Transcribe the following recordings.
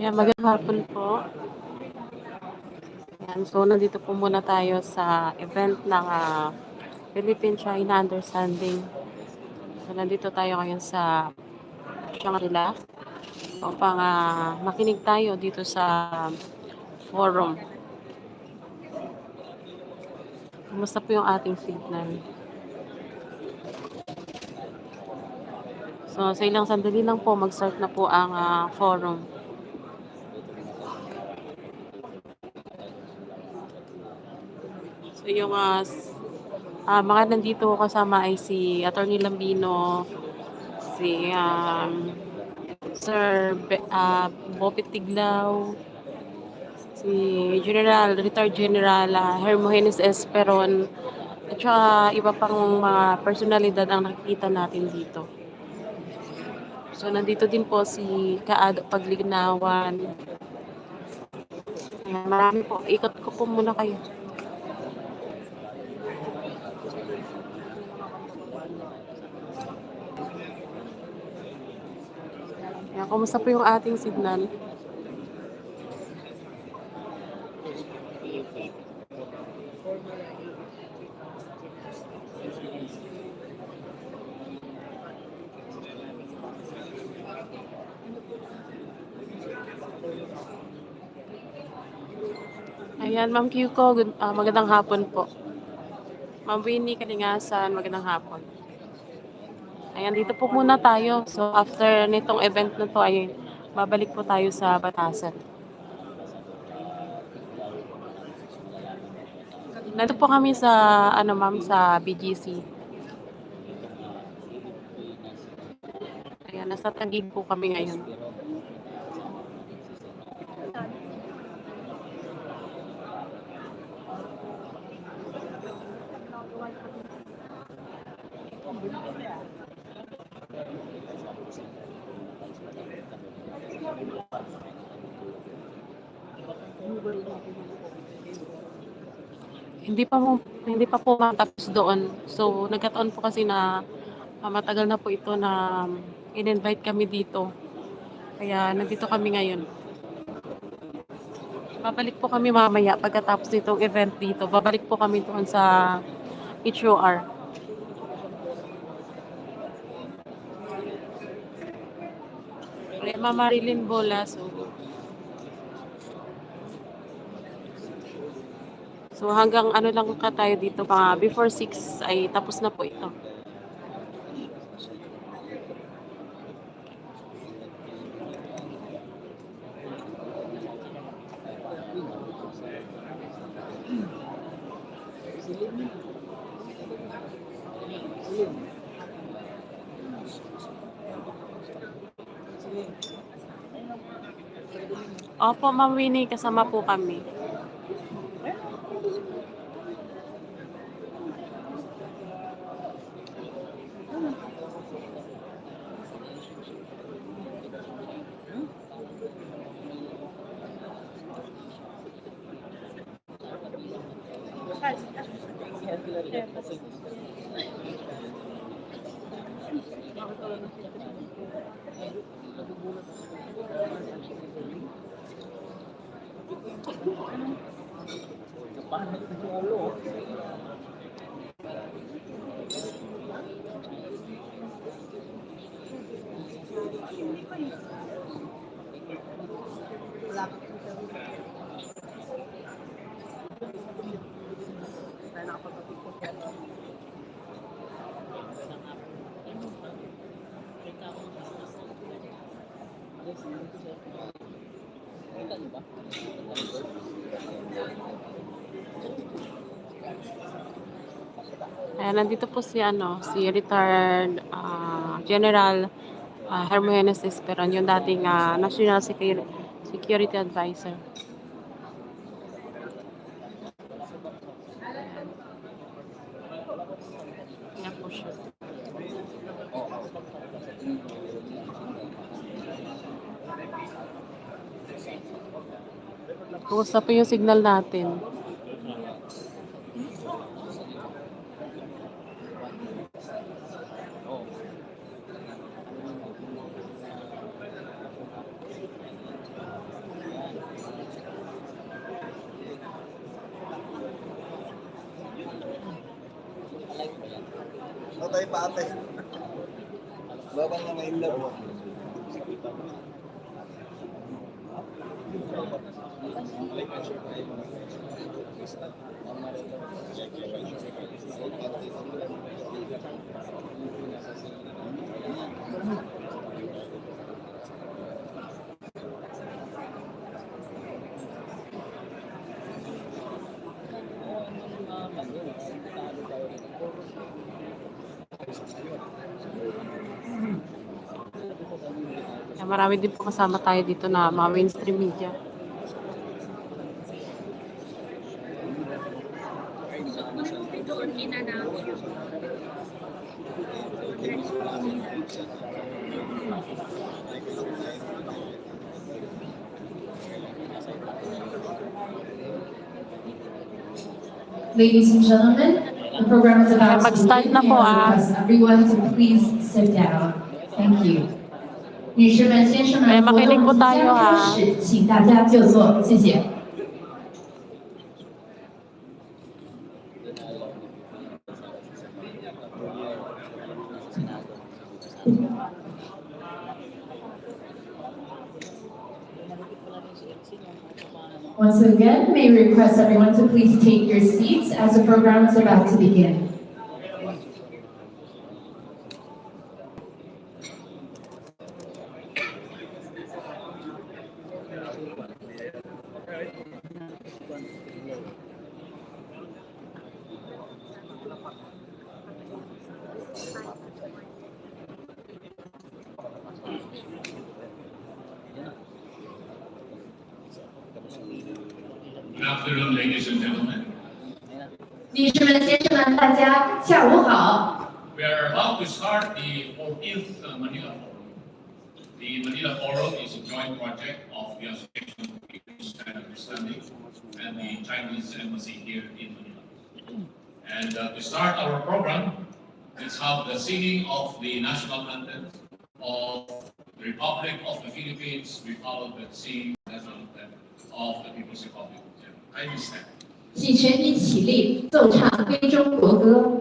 Yan, magandang hapon po. Yan, so nandito po muna tayo sa event ng Philippine-China Understanding. So nandito tayo ngayon sa Manila upang makinig tayo dito sa forum. Kumusta po yung ating signal? So sa ilang sandali lang po, mag-start na po ang forum. So yung mga nandito kasama ay si Attorney Lambino, si Sir Bopit Tiglao, si Retired General Hermogenes Esperon, at saka iba pang mga personalidad ang nakikita natin dito. So nandito din po si Kaado Paglinawan. Marami po. Ikot ko po muna kayo. Ayan, kumusta po yung ating signal? Ayan, Ma'am Kyuko, magandang hapon po. Ma'am Winnie Kalingasan, magandang hapon. Ayan, dito po muna tayo. So, after nitong event na to, ay babalik po tayo sa Batasan. Nandito po kami sa, ma'am, sa BGC. Ayan, nasa Taguig po kami ngayon. Hindi pa po matapos doon. So, nagkataon po kasi na matagal na po ito na in-invite kami dito. Kaya nandito kami ngayon. Babalik po kami mamaya pagkatapos nitong event dito. Babalik po kami doon sa HOR. Ma'am Marilyn Bola. So hanggang lang ka tayo dito, before 6 ay tapos na po ito. Opo, Ma'am Winnie, kasama po kami. Ayan, nandito po si retired General Hermogenes Esperon, yung dating National Security Advisor. Ayan po siya. Kumusta po yung signal natin? Matay pa ate. Babang na may love. Marami din po kasama tayo dito na mga mainstream media. Ladies and gentlemen, the program is about to begin. Na po, I request everyone to please sit down. Thank you. 女士们、先生们，活动即将开始，请大家就座，谢谢。Once again, may we request everyone to please take your seats as the program is about to begin. Good afternoon, ladies and gentlemen. 女士们、先生们，大家下午好。 We are about to start the 14th Manila Forum. The Manila Forum is a joint project of the Association of People's and Understanding and the Chinese Embassy here in Manila. And to start our program, let's have the singing of the national anthem of the Republic of the Philippines. We follow the singing national anthem of the People's Republic of China. Kindly stand. 请全体起立，奏唱归中国歌。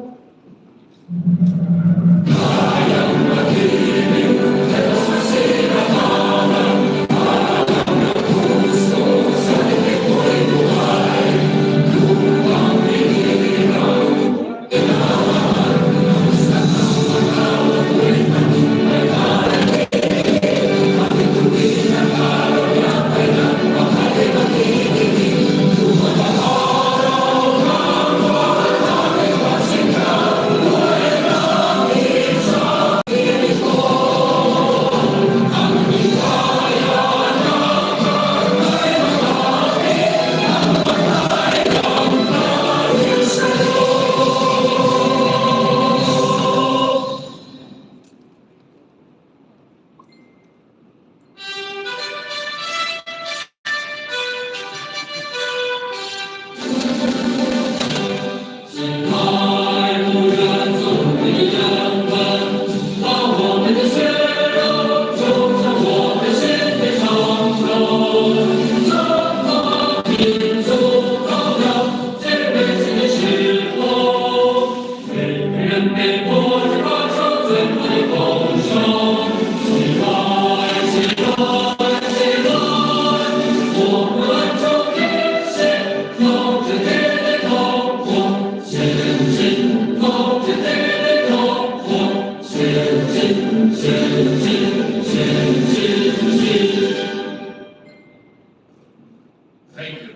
Thank you.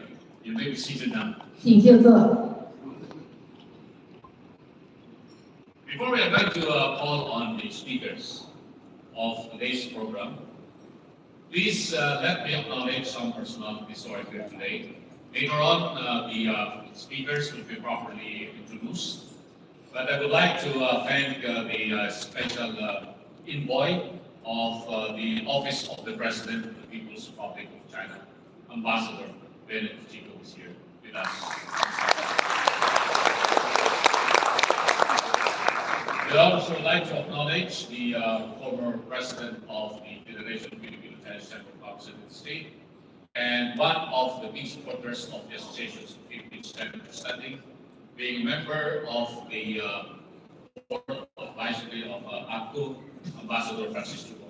You may be seated now. 请就座。 Before we are going to call on the speakers of today's program, please let me acknowledge some personalities who are here today. Later on, the speakers will be properly introduced. But I would like to thank the special envoy of the Office of the President of the People's Republic of China, Ambassador Bennett Chico is here with us. We'd also like to acknowledge the former president of the Federation of Filipino-Chinese Central Council in the state and one of the big supporters of the Associations of Philippines and Understanding, being a member of the board of nicely of ACU, Ambassador Francis Chuko.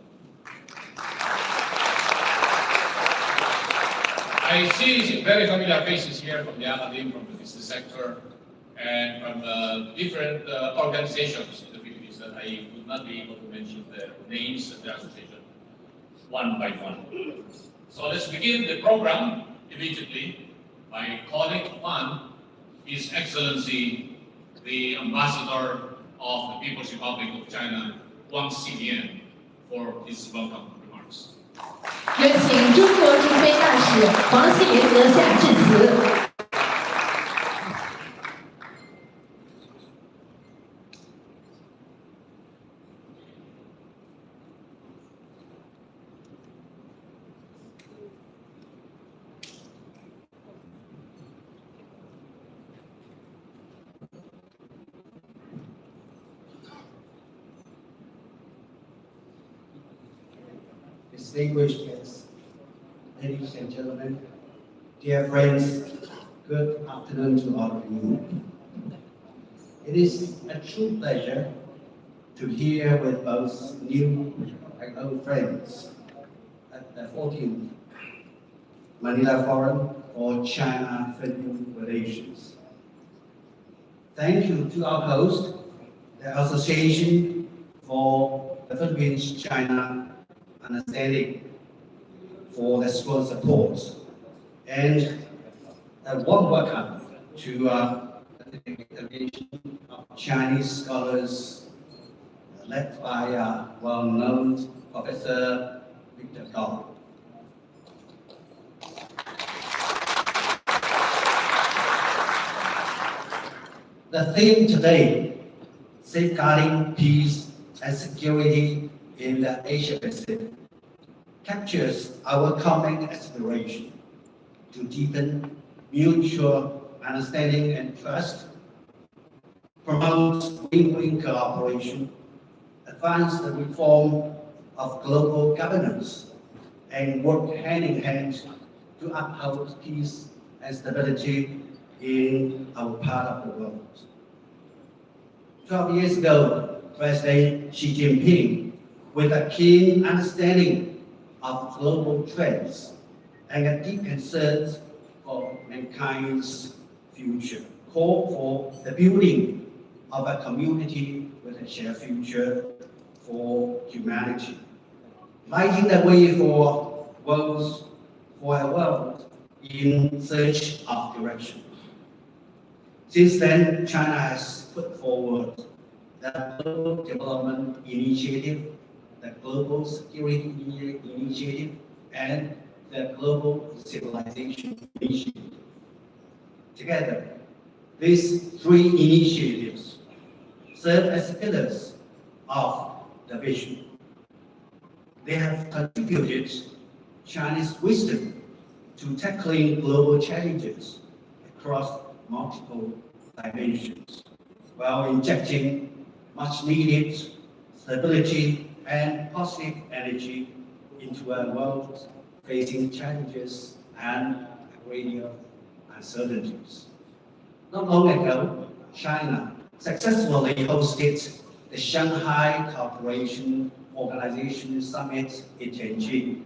I see very familiar faces here from the academy, from the business sector, and from different organizations in the Philippines that I would not be able to mention their names and their association one by one. So let's begin the program immediately by calling upon His Excellency, the Ambassador of the People's Republic of China, Wang Xilian, for his welcome remarks. 有请中国驻非大使黄喜连阁下致辞。Distinguished guests, ladies and gentlemen, dear friends, good afternoon to all of you. It is a true pleasure to be here with both new and old friends at the 14th Manila Forum for China-Philippine Relations. Thank you to our host, the Association for the Philippines-China Understanding, for the strong support, and a warm welcome to the delegation of Chinese scholars led by well-known Professor Victor Gao. The theme today, safeguarding peace and security in the Asia-Pacific, captures our common aspiration to deepen mutual understanding and trust, promote win-win cooperation, advance the reform of global governance, and work hand in hand to uphold peace and stability in our part of the world. 12 years ago, President Xi Jinping, with a keen understanding of global trends and a deep concern for mankind's future, called for the building of a community with a shared future for humanity, lighting the way for a world in search of direction. Since then, China has put forward the Global Development Initiative, the Global Security Initiative, and the Global Civilization Initiative. Together, these three initiatives serve as pillars of the vision. They have contributed Chinese wisdom to tackling global challenges across multiple dimensions, while injecting much needed stability and positive energy into a world facing challenges and a great deal of uncertainties. Not long ago, China successfully hosted the Shanghai Cooperation Organization Summit in Tianjin,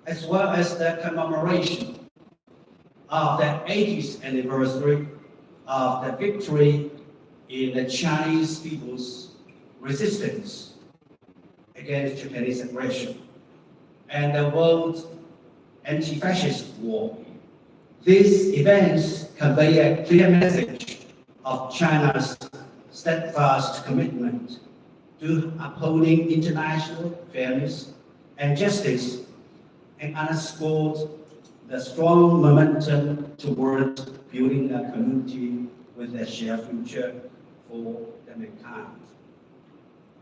as well as the commemoration of the 80th anniversary of the victory in the Chinese people's resistance against Japanese aggression and the world anti-fascist war. These events convey a clear message of China's steadfast commitment to upholding international fairness and justice, and underscored the strong momentum towards building a community with a shared future for the mankind.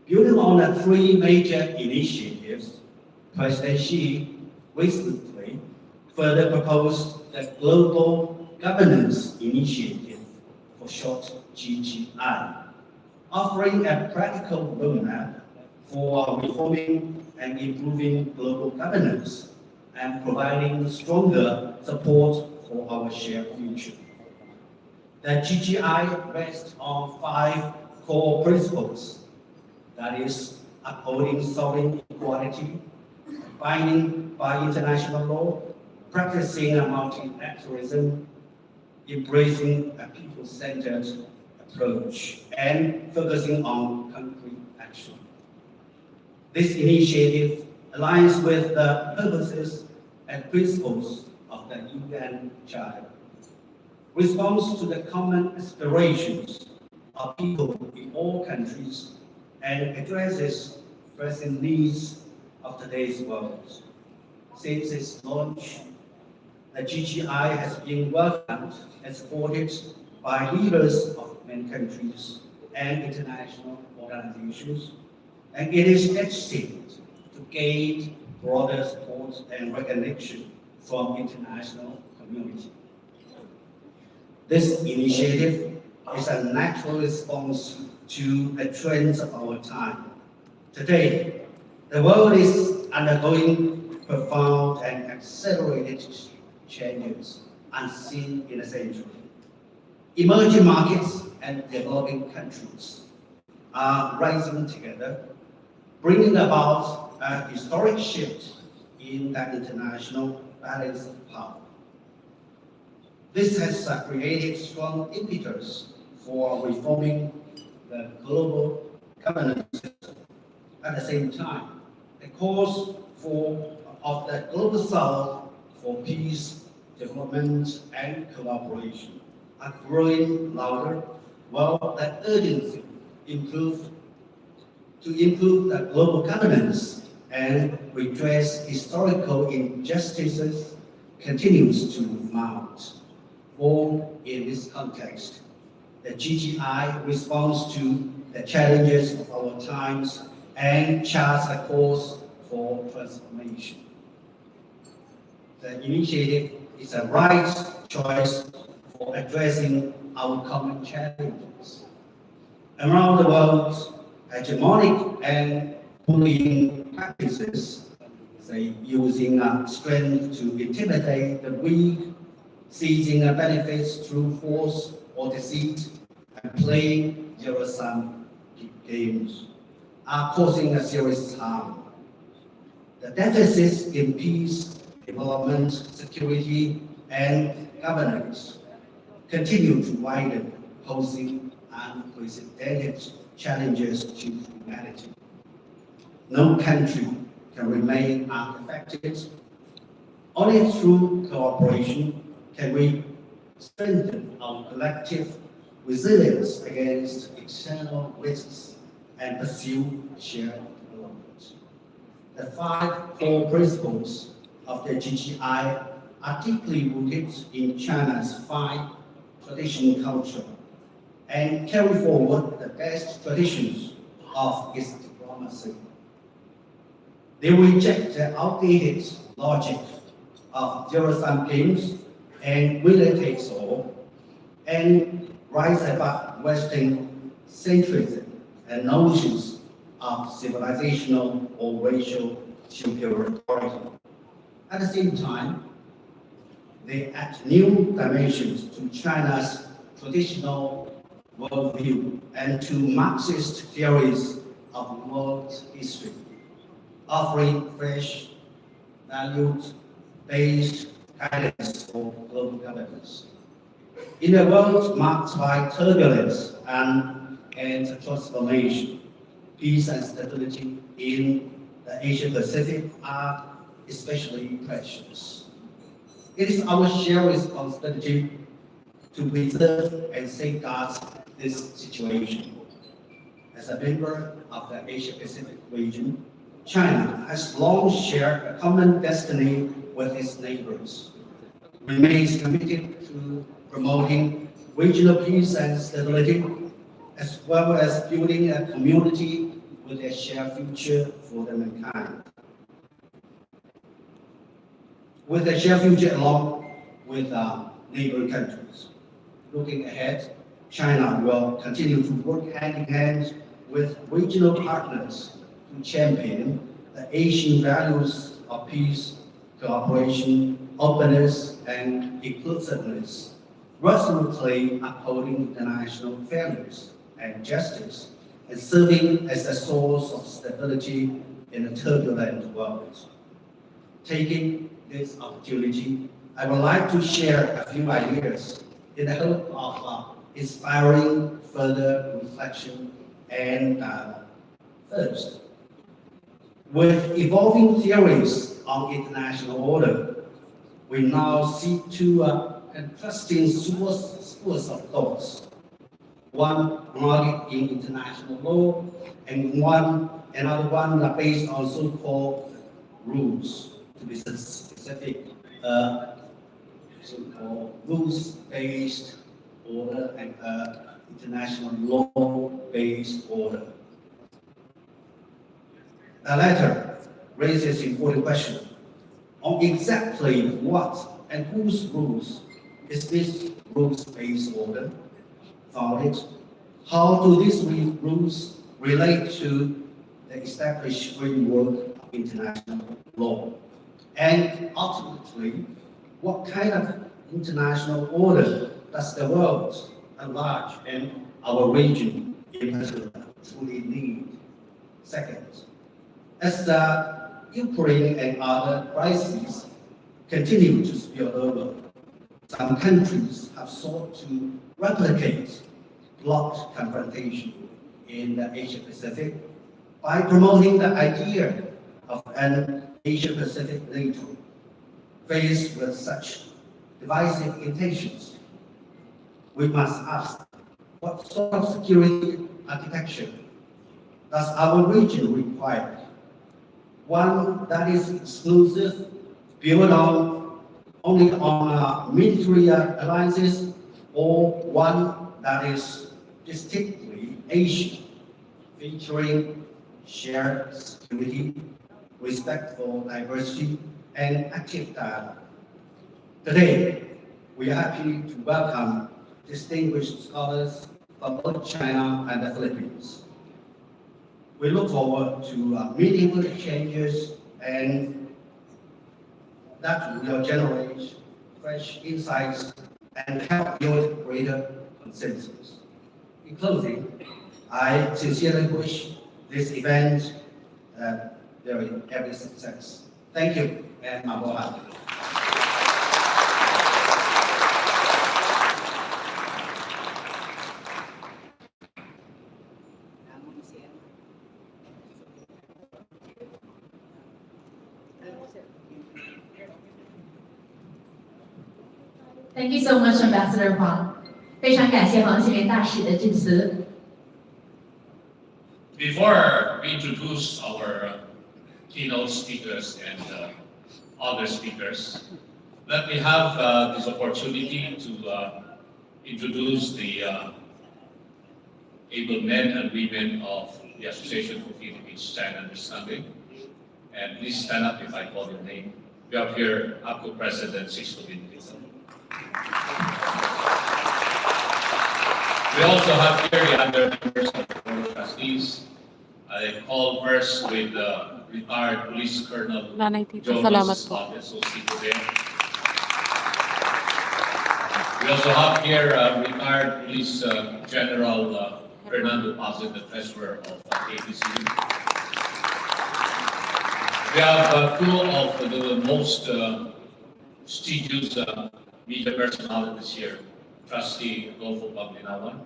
Building on the three major initiatives, President Xi recently further proposed the Global Governance Initiative, for short GGI, offering a practical roadmap for reforming and improving global governance and providing stronger support for our shared future. The GGI rests on 5 core principles: the that is, upholding sovereign equality, abiding by international law, practicing multilateralism, embracing a people-centered approach, and focusing on concrete action. This initiative aligns with the purposes and principles of the UN Charter, responds to the common aspirations of people in all countries, and addresses pressing needs of today's world. Since its launch, the GGI has been welcomed and supported by leaders of many countries and international organizations, and it is destined to gain broader support and recognition from international community. This initiative is a natural response to the trends of our time. Today, the world is undergoing profound and accelerated changes unseen in a century. Emerging markets and developing countries are rising together, bringing about a historic shift in the international balance of power. This has created strong impetus for reforming the global governance system. At the same time, the calls of the Global South for peace, development, and cooperation are growing louder, while the urgency to improve the global governance and redress historical injustices continues to mount. All in this context, the GGI responds to the challenges of our times and charts a course for transformation. The initiative is a right choice for addressing our common challenges. Around the world, hegemonic and bullying practices, say using strength to intimidate the weak, seizing benefits through force or deceit, and playing zero-sum games, are causing a serious harm. The deficits in peace, development, security, and governance continue to widen, posing unprecedented challenges to humanity. No country can remain unaffected. Only through cooperation can we strengthen our collective resilience against external risks and pursue shared development. The 5 core principles of the GGI are deeply rooted in China's 5 traditional culture and carry forward the best traditions of its diplomacy. They reject the outdated logic of zero-sum games and winner takes all, and rise above Western centrism and notions of civilizational or racial superiority. At the same time, they add new dimensions to China's traditional worldview and to Marxist theories of world history, offering fresh, values-based guidance for global governance. In a world marked by turbulence and transformation, peace and stability in the Asia-Pacific are especially precious. It is our shared responsibility to preserve and safeguard this situation. As a member of the Asia-Pacific region, China has long shared a common destiny with its neighbors, remains committed to promoting regional peace and stability, as well as building a community with a shared future for mankind. With a shared future along with neighboring countries. Looking ahead, China will continue to work hand in hand with regional partners to champion the Asian values of peace, cooperation, openness, and inclusiveness, resolutely upholding international fairness and justice, and serving as a source of stability in a turbulent world. Taking this opportunity, I would like to share a few ideas in the hope of inspiring further reflection and first. With evolving theories on international order, we now see two contrasting schools of thoughts. One grounded in international law, and another one based on so-called rules. To be specific, so-called rules-based order and international law-based order. The latter raises important question on exactly what and whose rules is this rules-based order founded? How do these rules relate to the established framework of international law? And ultimately, what kind of international order does the world at large and our region in particular truly need? Second, as the Ukraine and other crises continue to spill over, some countries have sought to replicate bloc confrontation in the Asia-Pacific by promoting the idea of an Asia-Pacific NATO. Faced with such divisive intentions, we must ask, what sort of security architecture does our region require? One that is exclusive, built only on military alliances, or one that is distinctly Asian, featuring shared security, respect for diversity, and active dialogue. Today, we are happy to welcome distinguished scholars from both China and the Philippines. We look forward to meaningful exchanges and that will generate fresh insights and help build greater consensus. In closing, I sincerely wish this event every success. Thank you, and aloha. Thank you so much, Ambassador Huang. 非常感谢黄启明大使的致辞。Before we introduce our keynote speakers and other speakers, let me have this opportunity to introduce the able men and women of the Association for Philippines-China Understanding. And please stand up if I call your name. We have here APCO President Sixto Vinicius. We also have here the other members of the Board of Trustees. I call first with retired Police Colonel Jonas of Associated there. We also have here retired Police General Fernando Pazin, the Treasurer of APC. We have two of the most prestigious media personalities here, Trustee Adolfo Paglinawan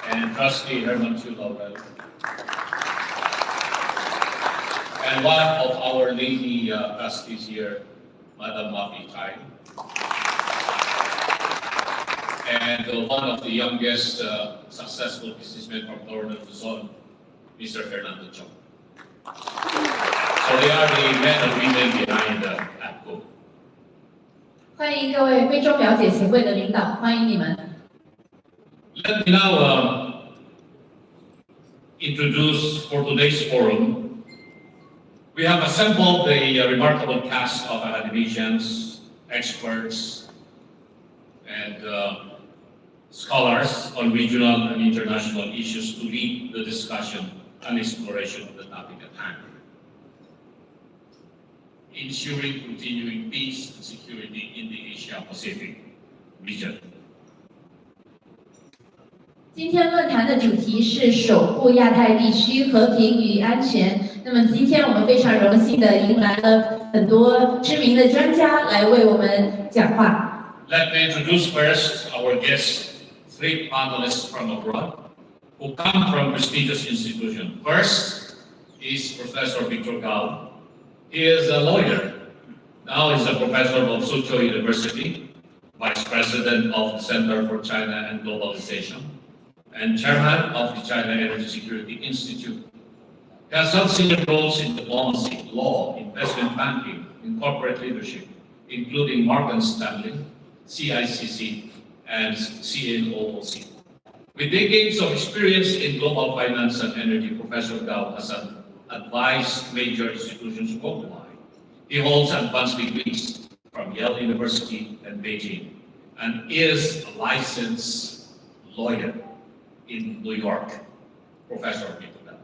and Trustee Herman Chulaurel, and one of our lady trustees here, Madam Mafi Chai, and one of the youngest successful businessmen from Coronel Luzon, Mr. Fernando Chong. So they are the men and women behind APCO. 欢迎各位非洲了解协会的领导，欢迎你们。Let me now introduce for today's forum. We have assembled a remarkable cast of academicians, experts, and scholars on regional and international issues to lead the discussion and exploration of the topic at hand. Ensuring continuing peace and security in the Asia-Pacific region. 今天论坛的主题是守护亚太地区和平与安全。那么今天我们非常荣幸的迎来了很多知名的专家来为我们讲话。Let me introduce first our guests, 3 panelists from abroad, who come from prestigious institutions. First is Professor Victor Gao. He is a lawyer. Now he's a professor of Suzhou University, Vice President of the Center for China and Globalization, and Chairman of the China Energy Security Institute. He has held senior roles in diplomacy, law, investment banking, and corporate leadership, including Morgan Stanley, CICC, and CNOOC. With decades of experience in global finance and energy, Professor Gao has advised major institutions worldwide. He holds advanced degrees from Yale University and Beijing, and is a licensed lawyer in New York. Professor Victor Gao.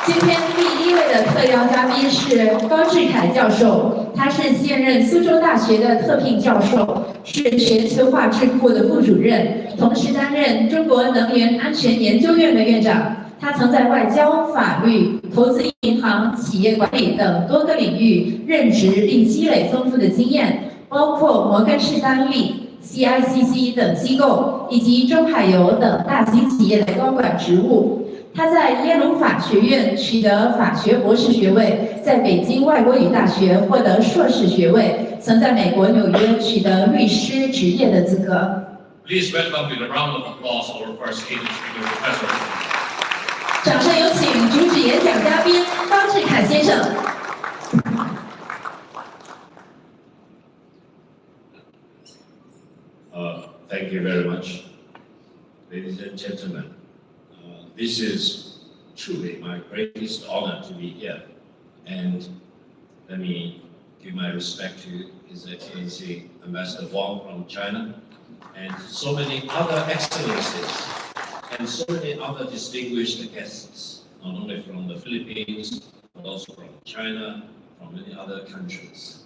今天第1位的特邀嘉宾是高志凯教授，他是现任苏州大学的特聘教授，是全球化智库的副主任，同时担任中国能源安全研究院的院长。他曾在外交、法律、投资银行、企业管理等多个领域任职，并积累丰富的经验，包括摩根士丹利、CICC 等机构以及中海油等大型企业的高管职务。他在耶鲁法学院取得法学博士学位，在北京外国语大学获得硕士学位，曾在美国纽约取得律师执业的资格。Please welcome with a round of applause our first keynote speaker, Professor. 掌声有请主旨演讲嘉宾高志凯先生。Thank you very much, ladies and gentlemen. This is truly my greatest honor to be here, and let me give my respect to His Excellency Ambassador Wang from China, and so many other excellencies, and so many other distinguished guests, not only from the Philippines, but also from China, from many other countries.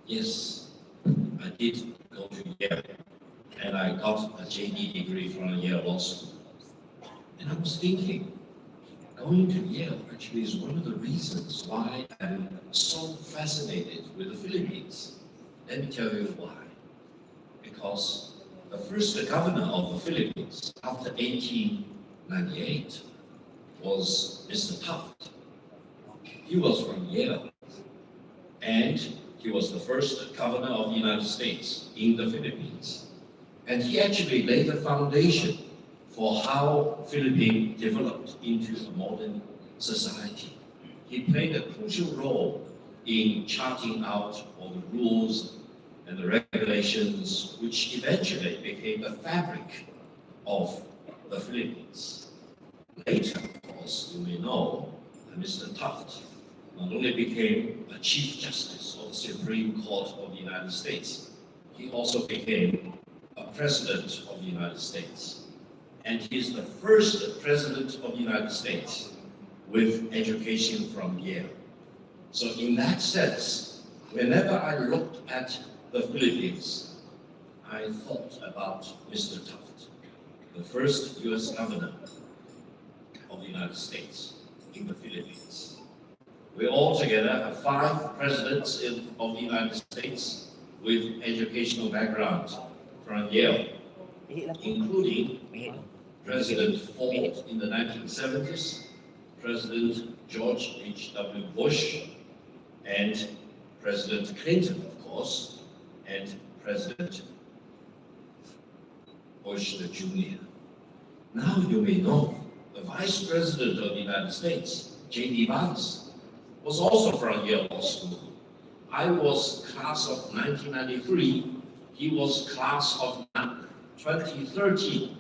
Yes, I did go to Yale, and I got a JD degree from Yale Law School. And I was thinking, going to Yale actually is one of the reasons why I'm so fascinated with the Philippines. Let me tell you why. Because the first governor of the Philippines after 1898 was Mr. Taft. He was from Yale, and he was the first governor of the United States in the Philippines. And he actually laid the foundation for how Philippines developed into a modern society. He played a crucial role in charting out all the rules and the regulations, which eventually became the fabric of the Philippines. Later, of course, you may know that Mr. Taft not only became a Chief Justice of the Supreme Court of the United States, he also became a President of the United States. And he is the first President of the United States with education from Yale. So in that sense, whenever I looked at the Philippines, I thought about Mr. Taft, the first US governor of the United States in the Philippines. We all together have 5 presidents of the United States with educational background from Yale, including President Ford in the 1970s, President George H.W. Bush, and President Clinton, of course, and President Bush the Jr. Now you may know the Vice President of the United States, J.D. Vance, was also from Yale Law School. I was class of 1993. He was class of 2013.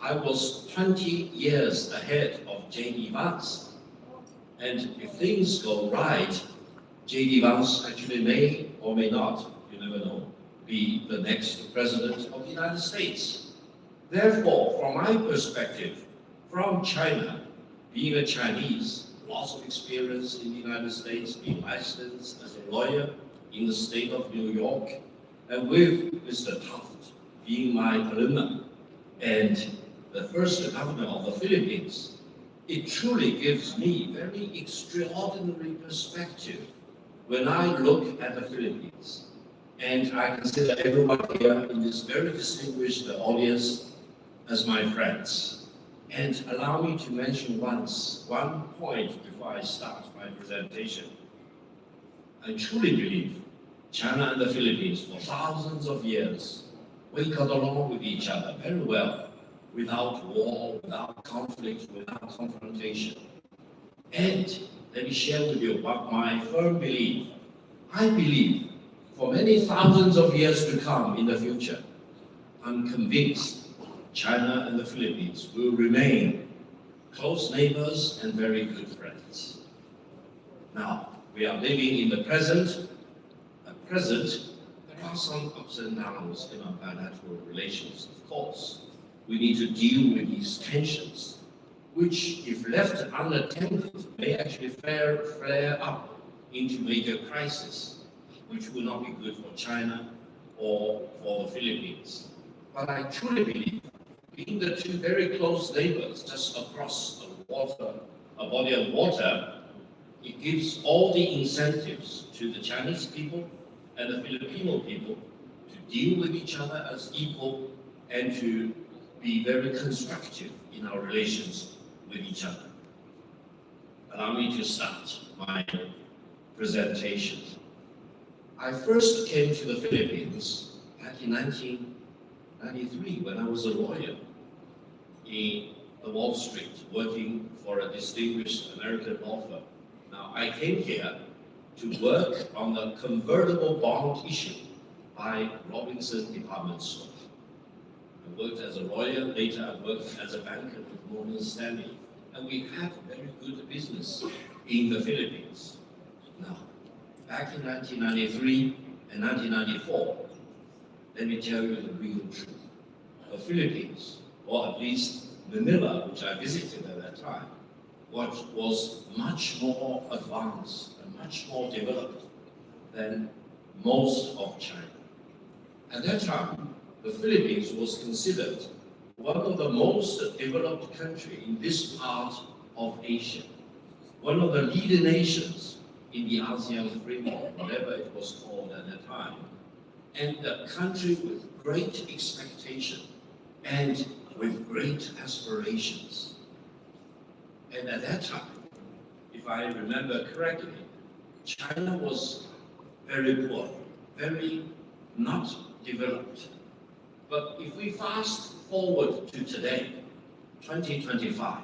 I was 20 years ahead of J.D. Vance. And if things go right, J.D. Vance actually may or may not, you never know, be the next President of the United States. Therefore, from my perspective, from China, being a Chinese, lots of experience in the United States, being licensed as a lawyer in the state of New York, and with Mr. Taft being my alumna, and the first governor of the Philippines, it truly gives me very extraordinary perspective when I look at the Philippines. And I consider everyone here in this very distinguished audience as my friends. And allow me to mention one point before I start my presentation. I truly believe China and the Philippines for thousands of years, we got along with each other very well, without war, without conflict, without confrontation. And let me share with you what my firm belief. I believe for many thousands of years to come in the future, I'm convinced China and the Philippines will remain close neighbors and very good friends. Now, we are living in the present. At present, there are some ups and downs in our bilateral relations, of course. We need to deal with these tensions, which, if left unattended, may actually flare up into major crisis, which will not be good for China or for the Philippines. But I truly believe, being the two very close neighbors just across a body of water, it gives all the incentives to the Chinese people and the Filipino people to deal with each other as equal and to be very constructive in our relations with each other. Allow me to start my presentation. I first came to the Philippines back in 1993 when I was a lawyer in Wall Street, working for a distinguished American law firm. Now, I came here to work on the convertible bond issue by Robinson Department Store. I worked as a lawyer, later I worked as a banker with Morgan Stanley, and we had very good business in the Philippines. Now, back in 1993 and 1994, let me tell you the real truth. The Philippines, or at least Manila, which I visited at that time, was much more advanced and much more developed than most of China. At that time, the Philippines was considered one of the most developed countries in this part of Asia, one of the leading nations in the ASEAN framework, whatever it was called at that time, and a country with great expectation and with great aspirations. And at that time, if I remember correctly, China was very poor, very not developed. But if we fast forward to today, 2025,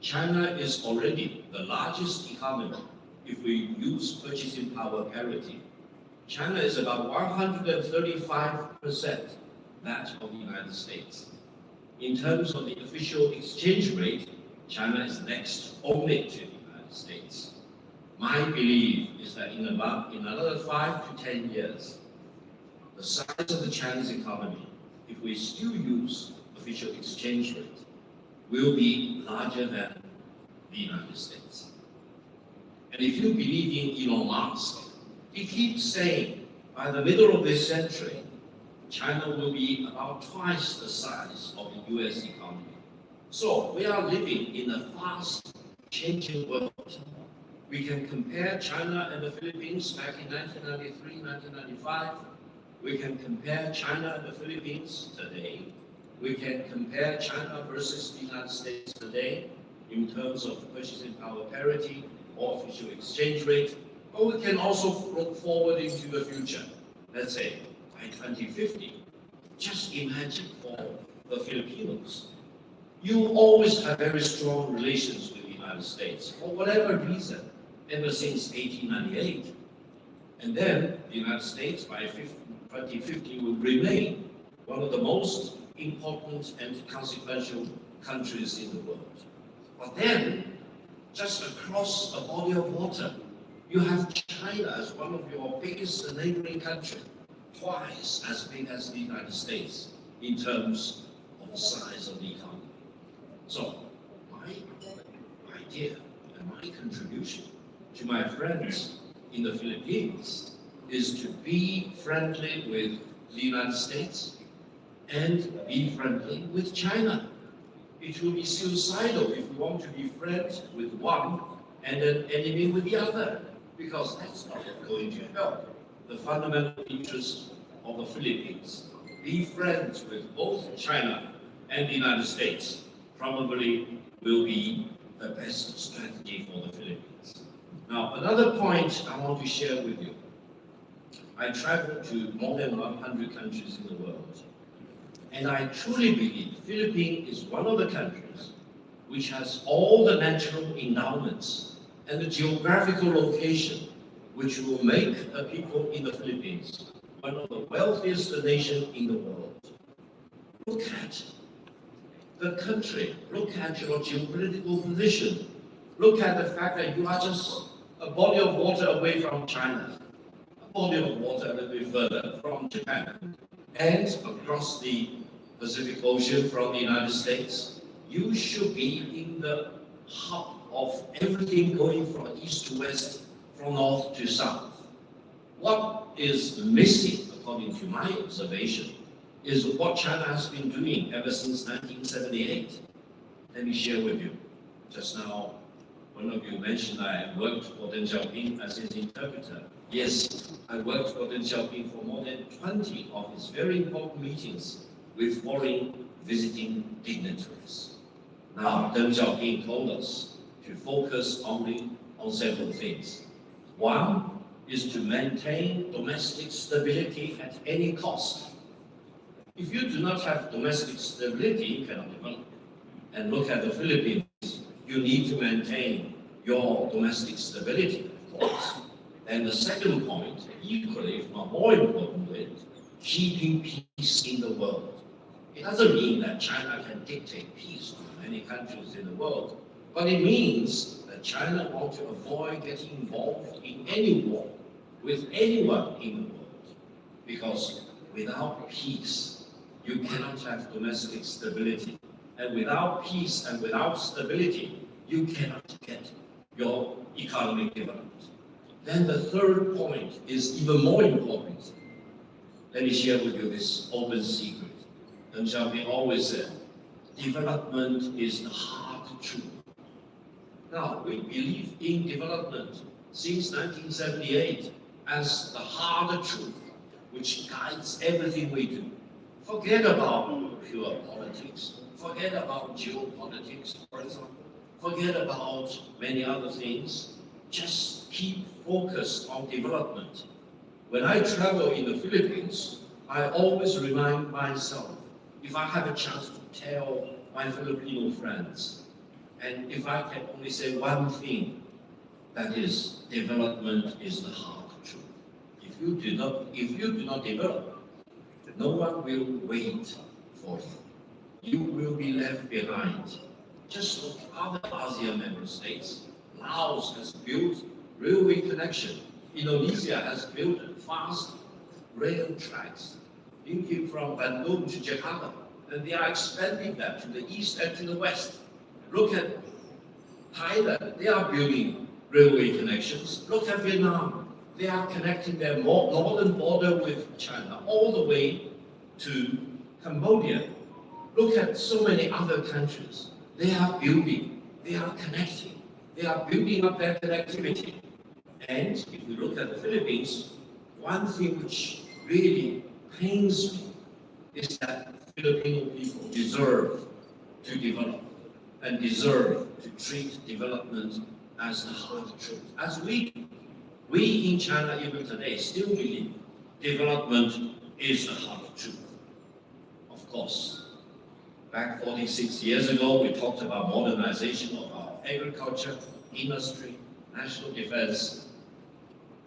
China is already the largest economy if we use purchasing power parity. China is about 135% that of the United States. In terms of the official exchange rate, China is next only to the United States. My belief is that in another 5 to 10 years, the size of the Chinese economy, if we still use official exchange rate, will be larger than the United States. And if you believe in Elon Musk, he keeps saying by the middle of this century, China will be about twice the size of the US economy. So we are living in a fast changing world. We can compare China and the Philippines back in 1993, 1995. We can compare China and the Philippines today. We can compare China versus the United States today in terms of purchasing power parity or official exchange rate. But we can also look forward into the future. Let's say by 2050, just imagine for the Filipinos. You always have very strong relations with the United States for whatever reason, ever since 1898. And then the United States by 2050 will remain one of the most important and consequential countries in the world. But then, just across a body of water, you have China as one of your biggest neighboring countries, twice as big as the United States in terms of the size of the economy. So, my idea and my contribution to my friends in the Philippines is to be friendly with the United States, and be friendly with China. It will be suicidal if we want to be friends with one and an enemy with the other, because that's not going to help the fundamental interest of the Philippines. Be friends with both China and the United States probably will be the best strategy for the Philippines. Now, another point I want to share with you. I traveled to more than 100 countries in the world, and I truly believe Philippines is one of the countries which has all the natural endowments and the geographical location which will make the people in the Philippines one of the wealthiest nations in the world. Look at the country, look at your geopolitical position, look at the fact that you are just a body of water away from China, a body of water a little bit further from Japan, and across the Pacific Ocean from the United States. You should be in the hub of everything going from east to west, from north to south. What is missing, according to my observation, is what China has been doing ever since 1978. Let me share with you. Just now, one of you mentioned I worked for Deng Xiaoping as his interpreter. Yes, I worked for Deng Xiaoping for more than 20 of his very important meetings with foreign visiting dignitaries. Now, Deng Xiaoping told us to focus only on several things. One is to maintain domestic stability at any cost. If you do not have domestic stability, you cannot develop. And look at the Philippines, you need to maintain your domestic stability, of course. And the second point, equally, if not more importantly, keeping peace in the world. It doesn't mean that China can dictate peace to many countries in the world, but it means that China wants to avoid getting involved in any war with anyone in the world. Because without peace, you cannot have domestic stability. And without peace and without stability, you cannot get your economic development. Then the third point is even more important. Let me share with you this open secret. Deng Xiaoping always said, development is the hard truth. Now, we believe in development since 1978 as the hard truth which guides everything we do. Forget about pure politics. Forget about geopolitics, for example. Forget about many other things. Just keep focused on development. When I travel in the Philippines, I always remind myself, if I have a chance to tell my Filipino friends, and if I can only say one thing, that is, development is the hard truth. If you do not develop, no one will wait for you. You will be left behind. Just look at other ASEAN member states. Laos has built railway connection. Indonesia has built fast rail tracks linking from Bandung to Jakarta, and they are expanding that to the east and to the west. Look at Thailand, they are building railway connections. Look at Vietnam, they are connecting their northern border with China all the way to Cambodia. Look at so many other countries. They are building, they are connecting, they are building up their connectivity. And if we look at the Philippines, one thing which really pains me is that Filipino people deserve to develop and deserve to treat development as the hard truth. As we in China even today still believe development is the hard truth. Of course, back 46 years ago, we talked about modernization of our agriculture, industry, national defense,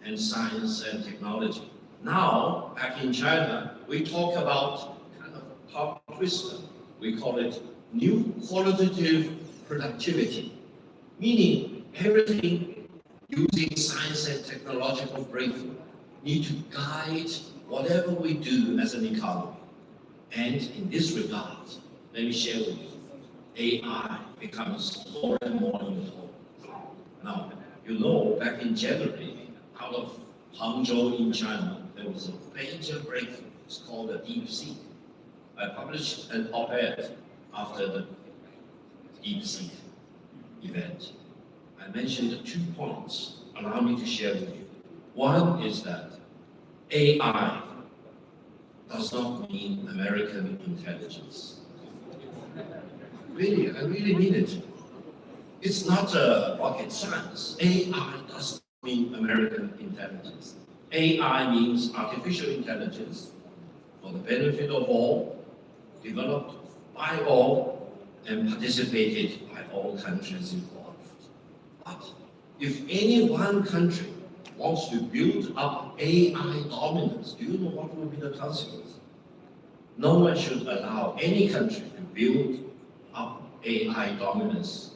and science and technology. Now, back in China, we talk about kind of pop twister. We call it new qualitative productivity, meaning everything using science and technological breakthrough need to guide whatever we do as an economy. And in this regard, let me share with you, AI becomes more and more important. Now, you know, back in January, out of Hangzhou in China, there was a major breakthrough. It's called the DeepSeek. I published an op-ed after the DeepSeek event. I mentioned 2 points. Allow me to share with you. One is that AI does not mean American intelligence. Really, I really mean it. It's not rocket science. AI does not mean American intelligence. AI means artificial intelligence for the benefit of all, developed by all, and participated by all countries involved. But if any one country wants to build up AI dominance, do you know what will be the consequence? No one should allow any country to build up AI dominance.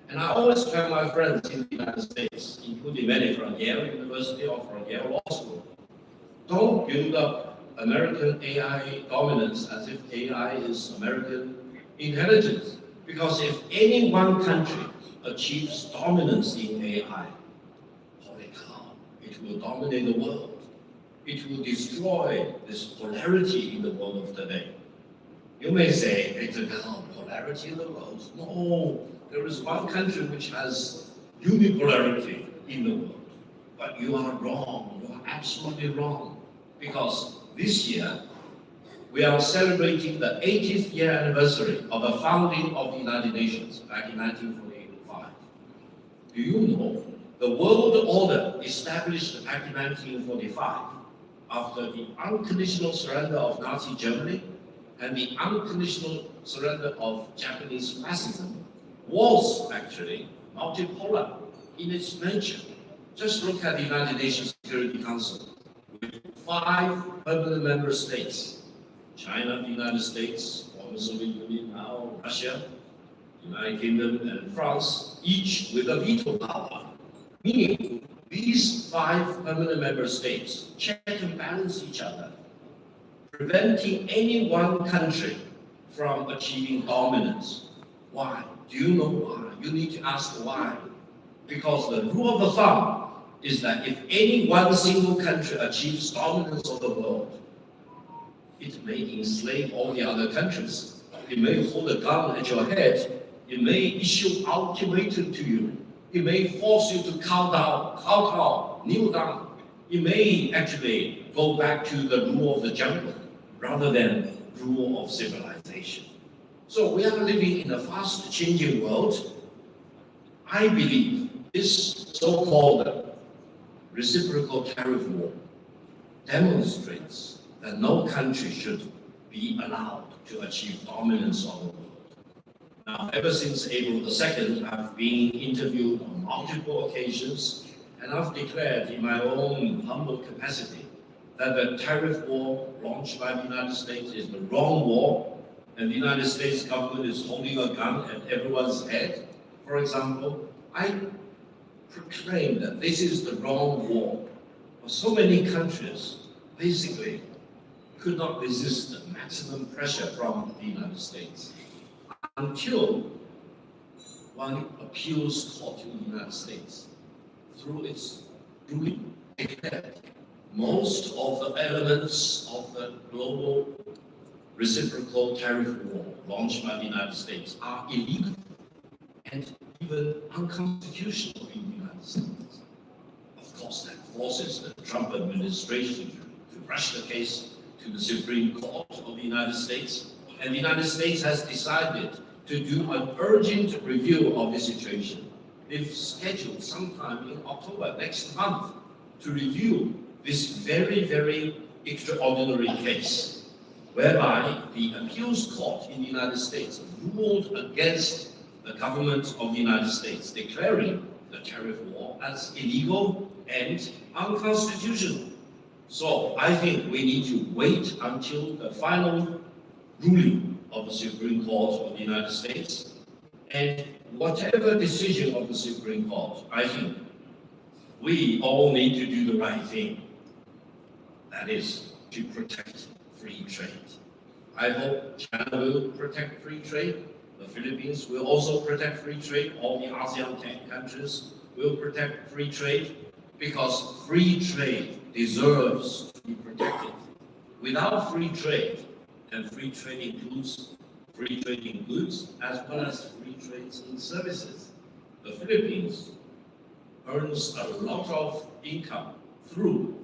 And I always tell my friends in the United States, including many from Yale University or from Yale Law School, don't build up American AI dominance as if AI is American intelligence. Because if any one country achieves dominance in AI, holy cow, it will dominate the world. It will destroy this polarity in the world of today. You may say, Victor Gao, polarity in the world? No, there is one country which has unipolarity in the world. But you are wrong, you are absolutely wrong. Because this year, we are celebrating the 80th year anniversary of the founding of the United Nations back in 1945. Do you know the world order established back in 1945 after the unconditional surrender of Nazi Germany and the unconditional surrender of Japanese fascism was actually multipolar in its nature. Just look at the United Nations Security Council with 5 permanent member states: China, the United States, former Soviet Union, now Russia, United Kingdom, and France, each with a veto power. Meaning, these 5 permanent member states check and balance each other, preventing any one country from achieving dominance. Why? Do you know why? You need to ask why. Because the rule of the thumb is that if any one single country achieves dominance of the world, it may enslave all the other countries. It may hold a gun at your head. It may issue ultimatum to you. It may force you to kowtow, kneel down. It may actually go back to the rule of the jungle rather than rule of civilization. So we are living in a fast-changing world. I believe this so-called reciprocal tariff war demonstrates that no country should be allowed to achieve dominance of the world. Now, ever since April 2nd, I've been interviewed on multiple occasions, and I've declared in my own humble capacity that the tariff war launched by the United States is the wrong war, and the United States government is holding a gun at everyone's head. For example, I proclaim that this is the wrong war. But so many countries basically could not resist the maximum pressure from the United States until one appeals court in the United States, through its ruling, declared most of the elements of the global reciprocal tariff war launched by the United States are illegal and even unconstitutional in the United States. Of course, that forces the Trump administration to rush the case to the Supreme Court of the United States, and the United States has decided to do an urgent review of the situation. They've scheduled sometime in October next month to review this very, very extraordinary case, whereby the appeals court in the United States ruled against the government of the United States, declaring the tariff war as illegal and unconstitutional. So I think we need to wait until the final ruling of the Supreme Court of the United States, and whatever decision of the Supreme Court, I think we all need to do the right thing. That is, to protect free trade. I hope China will protect free trade. The Philippines will also protect free trade. All the ASEAN 10 countries will protect free trade, because free trade deserves to be protected. Without free trade, and free trading goods, as well as free trade in services. The Philippines earns a lot of income through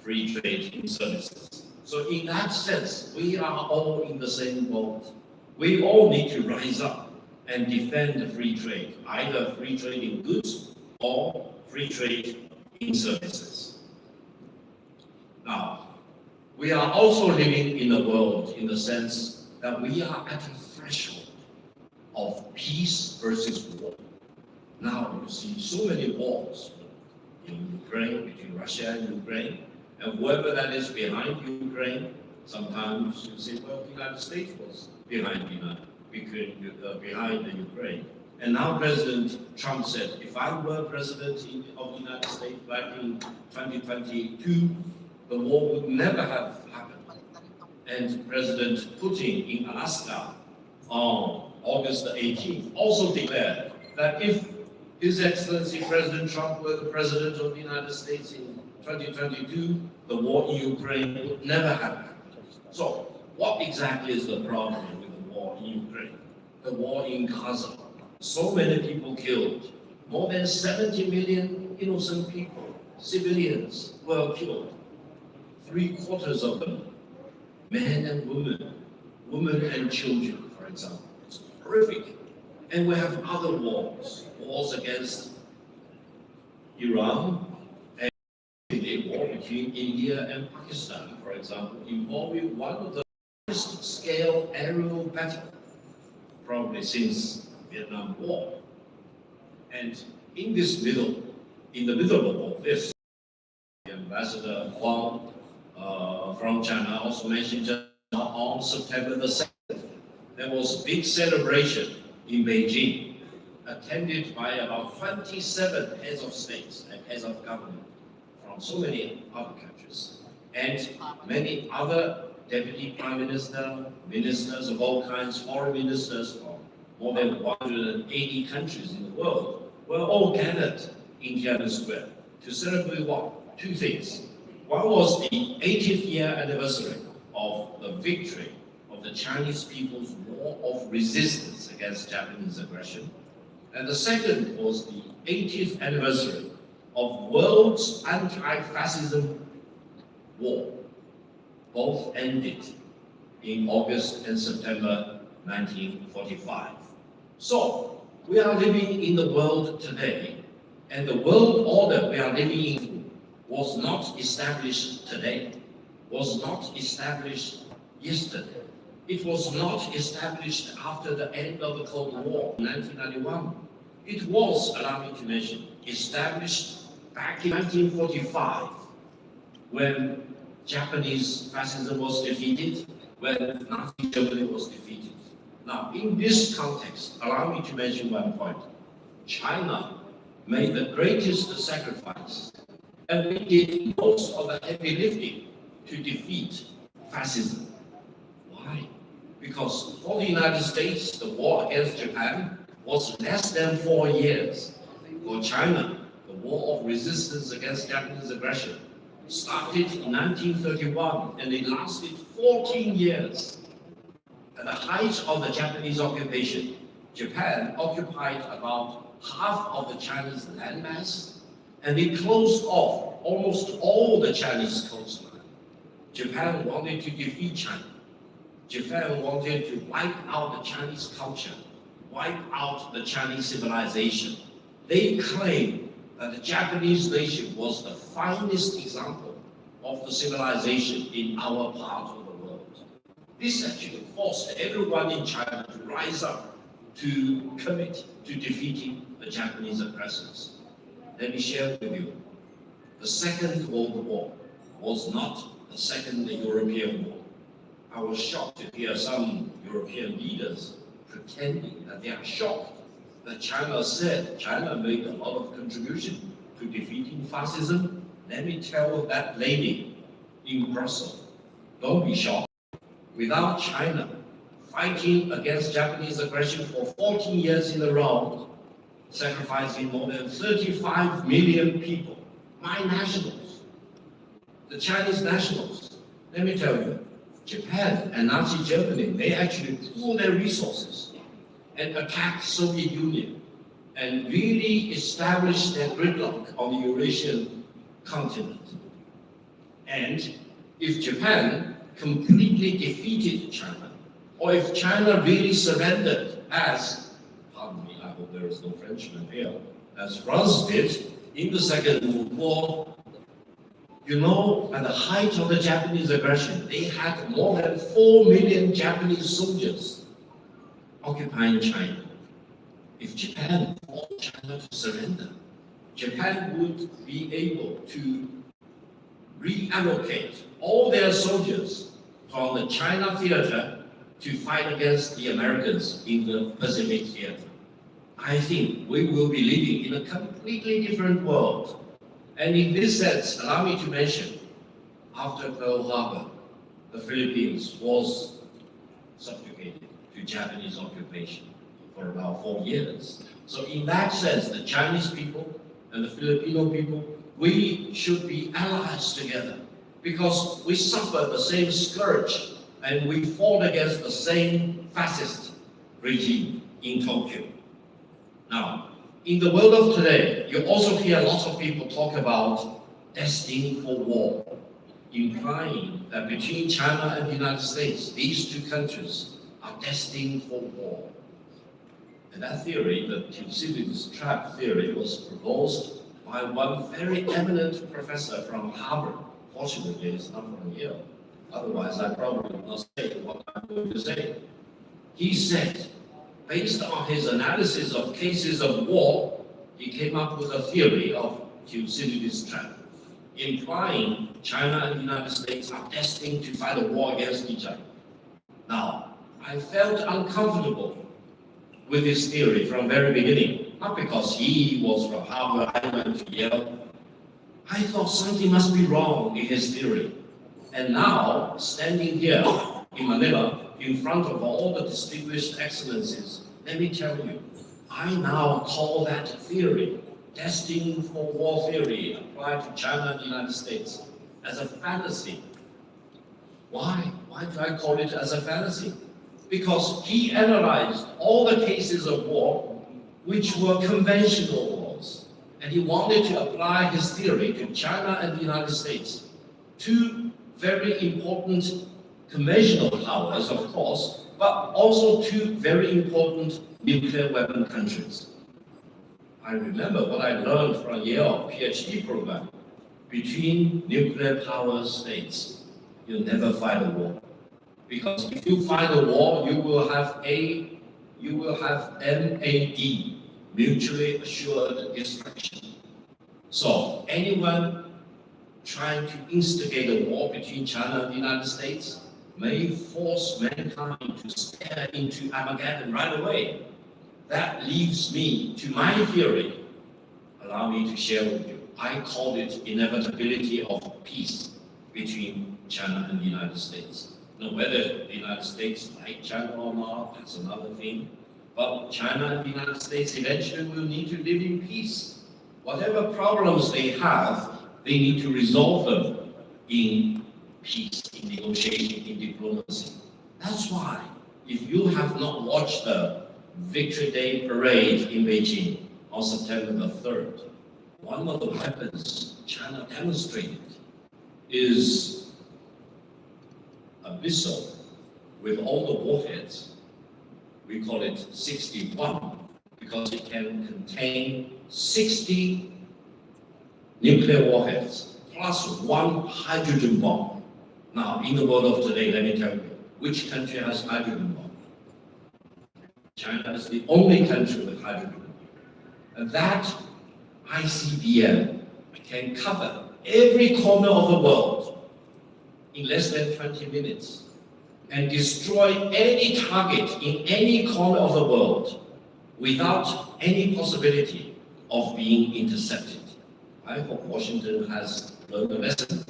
free trade in services. So in that sense, we are all in the same boat. We all need to rise up and defend the free trade, either free trade in goods or free trade in services. Now, we are also living in a world in the sense that we are at a threshold of peace versus war. Now you see so many wars in Ukraine, between Russia and Ukraine, and whoever that is behind Ukraine, sometimes you say, well, the United States was behind the Ukraine. And now President Trump said, if I were president of the United States back in 2022, the war would never have happened. And President Putin in Alaska on August the 18th also declared that if His Excellency President Trump were the president of the United States in 2022, the war in Ukraine would never have happened. So, what exactly is the problem with the war in Ukraine? The war in Gaza. So many people killed. More than 70 million innocent people, civilians, were killed. 3/4 of them, men and women and children, for example. It's horrific. And we have other wars against Iran, and a war between India and Pakistan, for example, involving one of the largest scale aerial battle, probably since Vietnam War. And in the middle of all this, Ambassador Huang from China also mentioned just on September the 2nd, there was a big celebration in Beijing, attended by about 27 heads of states and heads of government from so many other countries, and many other deputy prime ministers of all kinds, foreign ministers from more than 180 countries in the world, were all gathered in Tiananmen Square to celebrate what? Two things. One was the 80th year anniversary of the victory of the Chinese people's war of resistance against Japanese aggression. And the second was the 80th anniversary of world's anti-fascism war. Both ended in August and September 1945. So, we are living in the world today, and the world order we are living in was not established today, was not established yesterday. It was not established after the end of the Cold War in 1991. It was, allow me to mention, established back in 1945, when Japanese fascism was defeated, when Nazi Germany was defeated. Now, in this context, allow me to mention one point. China made the greatest sacrifice, and we did most of the heavy lifting to defeat fascism. Why? Because for the United States, the war against Japan was less than 4 years. For China, the war of resistance against Japanese aggression started in 1931, and it lasted 14 years. At the height of the Japanese occupation, Japan occupied about half of the Chinese landmass, and it closed off almost all the Chinese coastline. Japan wanted to defeat China. Japan wanted to wipe out the Chinese culture, wipe out the Chinese civilization. They claimed that the Japanese nation was the finest example of the civilization in our part of the world. This actually forced everyone in China to rise up to commit to defeating the Japanese oppressors. Let me share with you, the Second World War was not the Second European War. I was shocked to hear some European leaders pretending that they are shocked that China said China made a lot of contribution to defeating fascism. Let me tell that lady in Brussels, don't be shocked. Without China fighting against Japanese aggression for 14 years in a row, sacrificing more than 35 million people, my nationals, the Chinese nationals, let me tell you, Japan and Nazi Germany, they actually pool their resources and attack Soviet Union and really establish their gridlock on the Eurasian continent. And if Japan completely defeated China, or if China really surrendered as, pardon me, I hope there is no Frenchman here, as France did in the Second World War, you know, at the height of the Japanese aggression, they had more than 4 million Japanese soldiers occupying China. If Japan forced China to surrender, Japan would be able to reallocate all their soldiers from the China theater to fight against the Americans in the Pacific theater. I think we will be living in a completely different world. And in this sense, allow me to mention, after Pearl Harbor, the Philippines was subjugated to Japanese occupation for about 4 years. So in that sense, the Chinese people and the Filipino people, we should be allies together because we suffer the same scourge and we fought against the same fascist regime in Tokyo. Now, in the world of today, you also hear lots of people talk about destined for war, implying that between China and the United States, these two countries are destined for war. And that theory, the Thucydides trap theory, was proposed by one very eminent professor from Harvard. Fortunately, it's not from Yale. Otherwise, I probably would not say what I'm going to say. He said, based on his analysis of cases of war, he came up with a theory of Thucydides trap, implying China and the United States are destined to fight a war against each other. Now, I felt uncomfortable with his theory from the very beginning, not because he was from Harvard, I went to Yale. I thought something must be wrong in his theory. And now, standing here in Manila, in front of all the distinguished excellencies, let me tell you, I now call that theory, destined for war theory, applied to China and the United States, as a fantasy. Why? Why do I call it as a fantasy? Because he analyzed all the cases of war which were conventional wars, and he wanted to apply his theory to China and the United States, two very important conventional powers, of course, but also two very important nuclear weapon countries. I remember what I learned from Yale PhD program. Between nuclear power states, you'll never fight a war. Because if you fight a war, you will have MAD, mutually assured destruction. So anyone trying to instigate a war between China and the United States may force mankind to stare into Armageddon right away. That leads me to my theory. Allow me to share with you. I call it inevitability of peace between China and the United States. Now, whether the United States like China or not, that's another thing. But China and the United States eventually will need to live in peace. Whatever problems they have, they need to resolve them in peace, in negotiation, in diplomacy. That's why, if you have not watched the Victory Day parade in Beijing on September the 3rd, one of the weapons China demonstrated is a missile with all the warheads. We call it 61 because it can contain 60 nuclear warheads plus one hydrogen bomb. Now, in the world of today, let me tell you, which country has hydrogen bomb? China is the only country with hydrogen bomb. And that ICBM can cover every corner of the world in less than 20 minutes and destroy any target in any corner of the world without any possibility of being intercepted. I hope Washington has learned a lesson.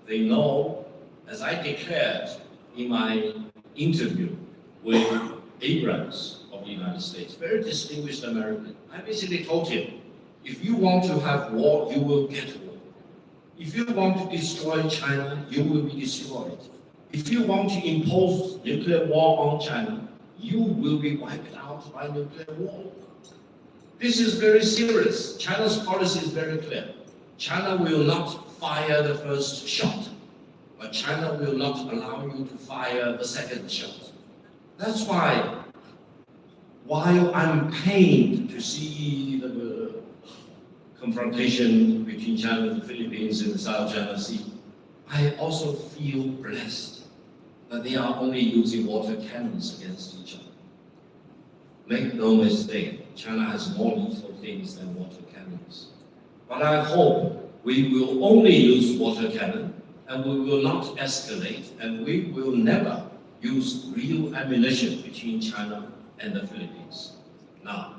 They know, as I declared in my interview with Abrams of the United States, very distinguished American, I basically told him, if you want to have war, you will get war. If you want to destroy China, you will be destroyed. If you want to impose nuclear war on China, you will be wiped out by nuclear war. This is very serious. China's policy is very clear. China will not fire the first shot, but China will not allow you to fire the second shot. That's why, while I'm pained to see the confrontation between China and the Philippines in the South China Sea, I also feel blessed that they are only using water cannons against each other. Make no mistake, China has more lethal things than water cannons. But I hope we will only use water cannon, and we will not escalate, and we will never use real ammunition between China and the Philippines. Now,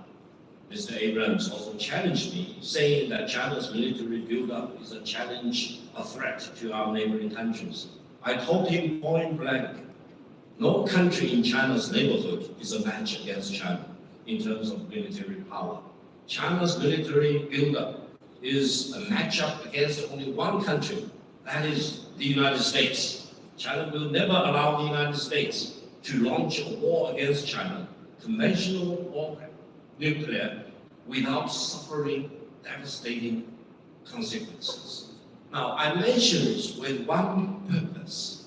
Mr. Abrams also challenged me, saying that China's military buildup is a challenge, a threat to our neighboring countries. I told him point blank, no country in China's neighborhood is a match against China in terms of military power. China's military buildup is a matchup against only one country, that is the United States. China will never allow the United States to launch a war against China, conventional or nuclear, without suffering devastating consequences. Now, I mention this with one purpose.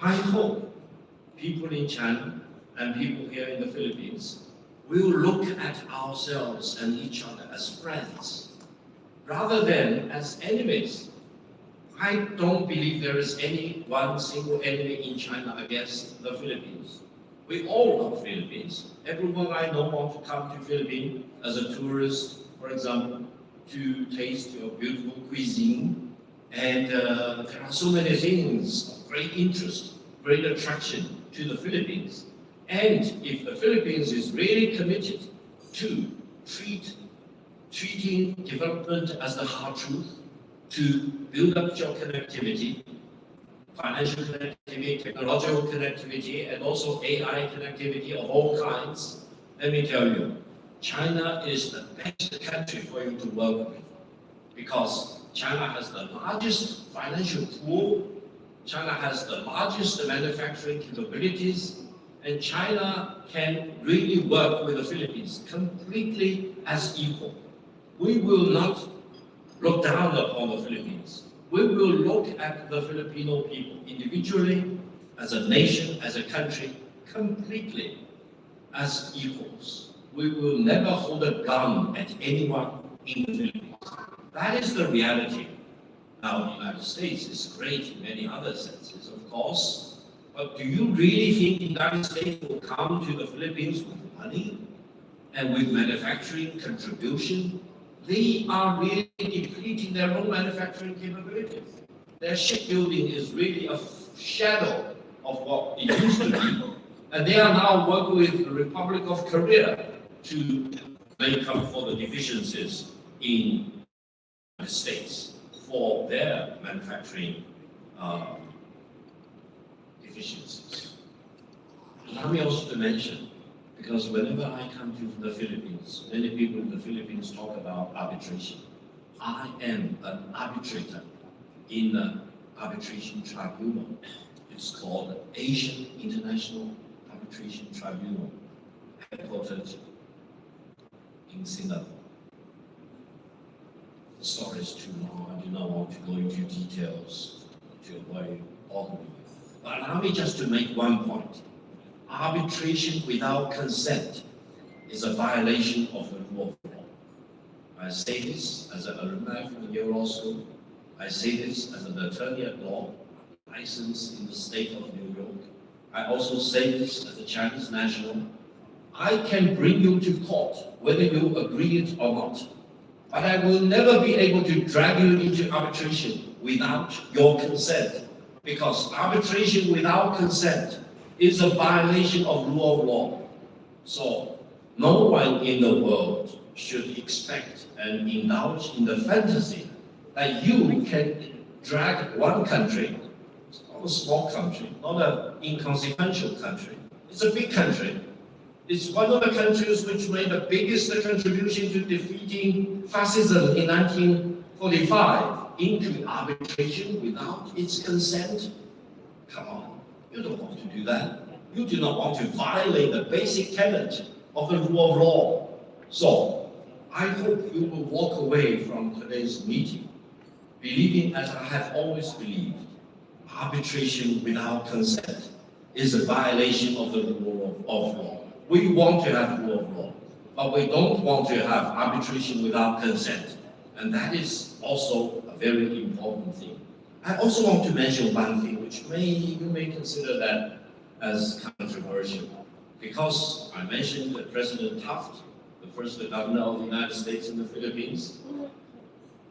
I hope people in China and people here in the Philippines will look at ourselves and each other as friends, rather than as enemies. I don't believe there is any one single enemy in China against the Philippines. We all love Philippines. Everyone I know wants to come to Philippines as a tourist, for example, to taste your beautiful cuisine. And there are so many things of great interest, great attraction to the Philippines. And if the Philippines is really committed to treating development as the hard truth, to build up your connectivity, financial connectivity, technological connectivity, and also AI connectivity of all kinds, let me tell you, China is the best country for you to work with, because China has the largest financial pool, China has the largest manufacturing capabilities, and China can really work with the Philippines completely as equal. We will not look down upon the Philippines. We will look at the Filipino people individually, as a nation, as a country, completely as equals. We will never hold a gun at anyone in the Philippines. That is the reality. Now, the United States is great in many other senses, of course, but do you really think the United States will come to the Philippines with money and with manufacturing contribution? They are really depleting their own manufacturing capabilities. Their shipbuilding is really a shadow of what it used to be. And they are now working with the Republic of Korea to make up for the deficiencies in the States for their manufacturing deficiencies. Allow me also to mention, because whenever I come to the Philippines, many people in the Philippines talk about arbitration. I am an arbitrator in the arbitration tribunal. It's called the Asian International Arbitration Tribunal, headquartered in Singapore. The story is too long. I do not want to go into details to avoid arguing. But allow me just to make one point. Arbitration without consent is a violation of the rule of law. I say this as an alumni from the Yale Law School. I say this as an attorney at law, licensed in the state of New York. I also say this as a Chinese national. I can bring you to court, whether you agree it or not. But I will never be able to drag you into arbitration without your consent, because arbitration without consent is a violation of rule of law. So no one in the world should expect and indulge in the fantasy that you can drag one country, not a small country, not an inconsequential country. It's a big country. It's one of the countries which made the biggest contribution to defeating fascism in 1945 into arbitration without its consent. Come on. You don't want to do that. You do not want to violate the basic tenet of the rule of law. So, I hope you will walk away from today's meeting believing, as I have always believed, arbitration without consent is a violation of the rule of law. We want to have rule of law, but we don't want to have arbitration without consent. And that is also a very important thing. I also want to mention one thing which you may consider that as controversial, because I mentioned that President Taft, the first governor of the United States in the Philippines,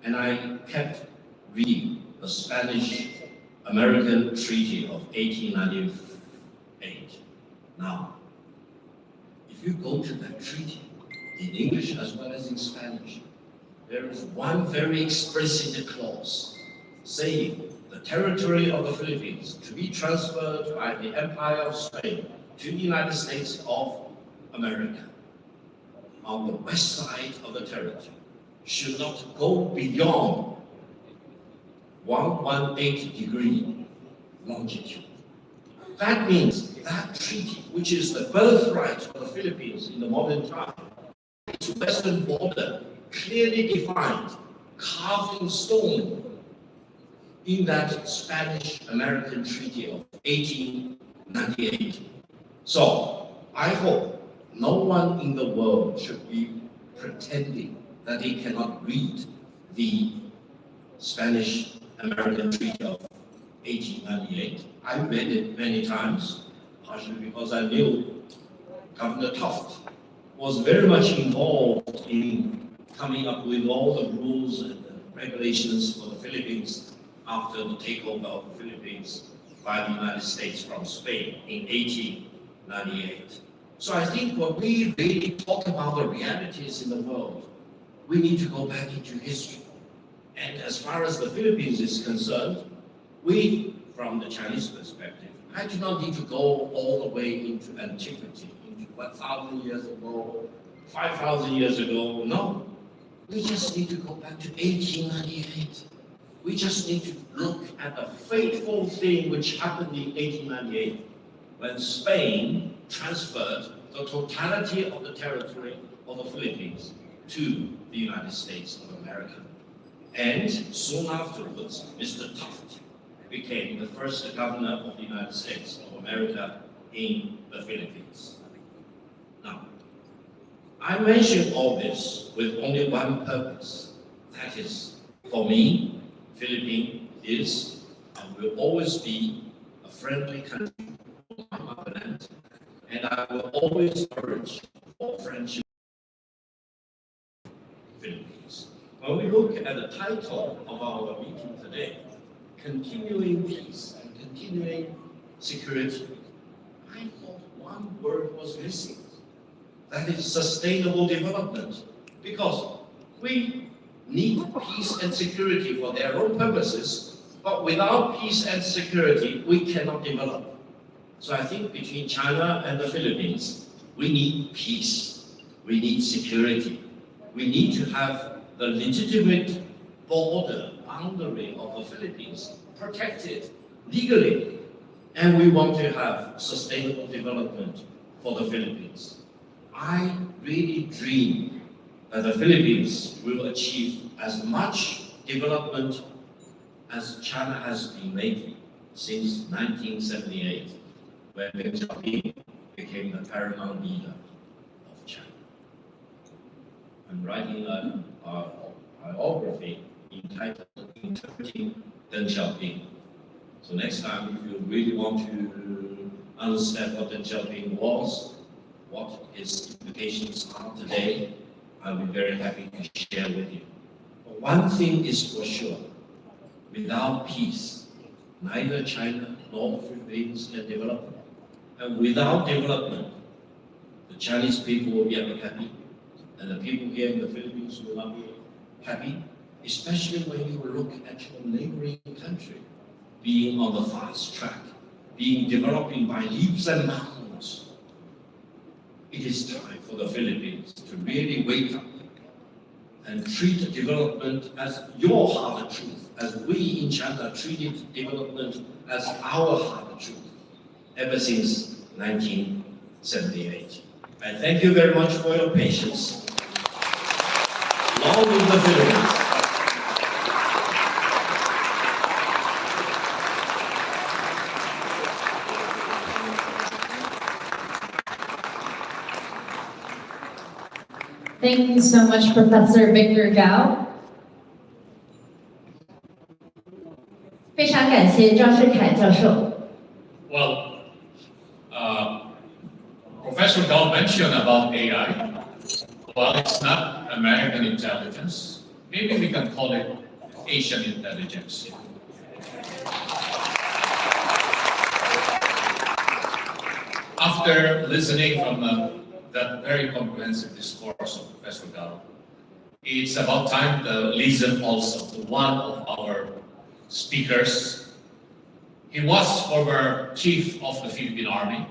and I kept reading the Spanish-American Treaty of 1898. Now, if you go to that treaty, in English as well as in Spanish, there is one very explicit clause saying the territory of the Philippines to be transferred by the Empire of Spain to the United States of America on the west side of the territory should not go beyond 118° longitude. That means that treaty, which is the birthright of the Philippines in the modern time, its western border clearly defined, carved in stone in that Spanish-American Treaty of 1898. So, I hope no one in the world should be pretending that he cannot read the Spanish-American Treaty of 1898. I read it many times, partially because I knew Governor Taft was very much involved in coming up with all the rules and the regulations for the Philippines after the takeover of the Philippines by the United States from Spain in 1898. So I think when we really talk about the realities in the world, we need to go back into history. And as far as the Philippines is concerned, we, from the Chinese perspective, I do not need to go all the way into antiquity, into 1,000 years ago, 5,000 years ago. No, we just need to go back to 1898. We just need to look at the fateful thing which happened in 1898, when Spain transferred the totality of the territory of the Philippines to the United States of America. And soon afterwards, Mr. Taft became the first governor of the United States of America in the Philippines. Now, I mention all this with only one purpose. That is, for me, Philippines is and will always be a friendly country for my motherland, and I will always urge for friendship with the Philippines. When we look at the title of our meeting today, Continuing Peace and Continuing Security, I thought one word was missing. That is sustainable development. Because we need peace and security for their own purposes, but without peace and security, we cannot develop. So I think between China and the Philippines, we need peace, we need security, we need to have the legitimate border, boundary of the Philippines protected legally, and we want to have sustainable development for the Philippines. I really dream that the Philippines will achieve as much development as China has been making since 1978, when Victor Gao became the paramount leader of China. I'm writing a biography entitled Interpreting Deng Xiaoping. So next time, if you really want to understand what Deng Xiaoping was, what his implications are today, I'll be very happy to share with you. But one thing is for sure, without peace, neither China nor the Philippines can develop. And without development, the Chinese people will be unhappy, and the people here in the Philippines will not be happy, especially when you look at your neighboring country being on the fast track, being developing by leaps and bounds. It is time for the Philippines to really wake up and treat development as your hard truth, as we in China treated development as our hard truth. ever since 1978. I thank you very much for your patience. Long live the Philippines. Thank you so much, Professor Victor Gao. 非常感谢赵世凯教授。 Well, Professor Gao mentioned about AI. Well, it's not American intelligence. Maybe we can call it Asian intelligence. After listening from that very comprehensive discourse of Professor Gao, it's about time to listen also to one of our speakers. He was former chief of the Philippine Army.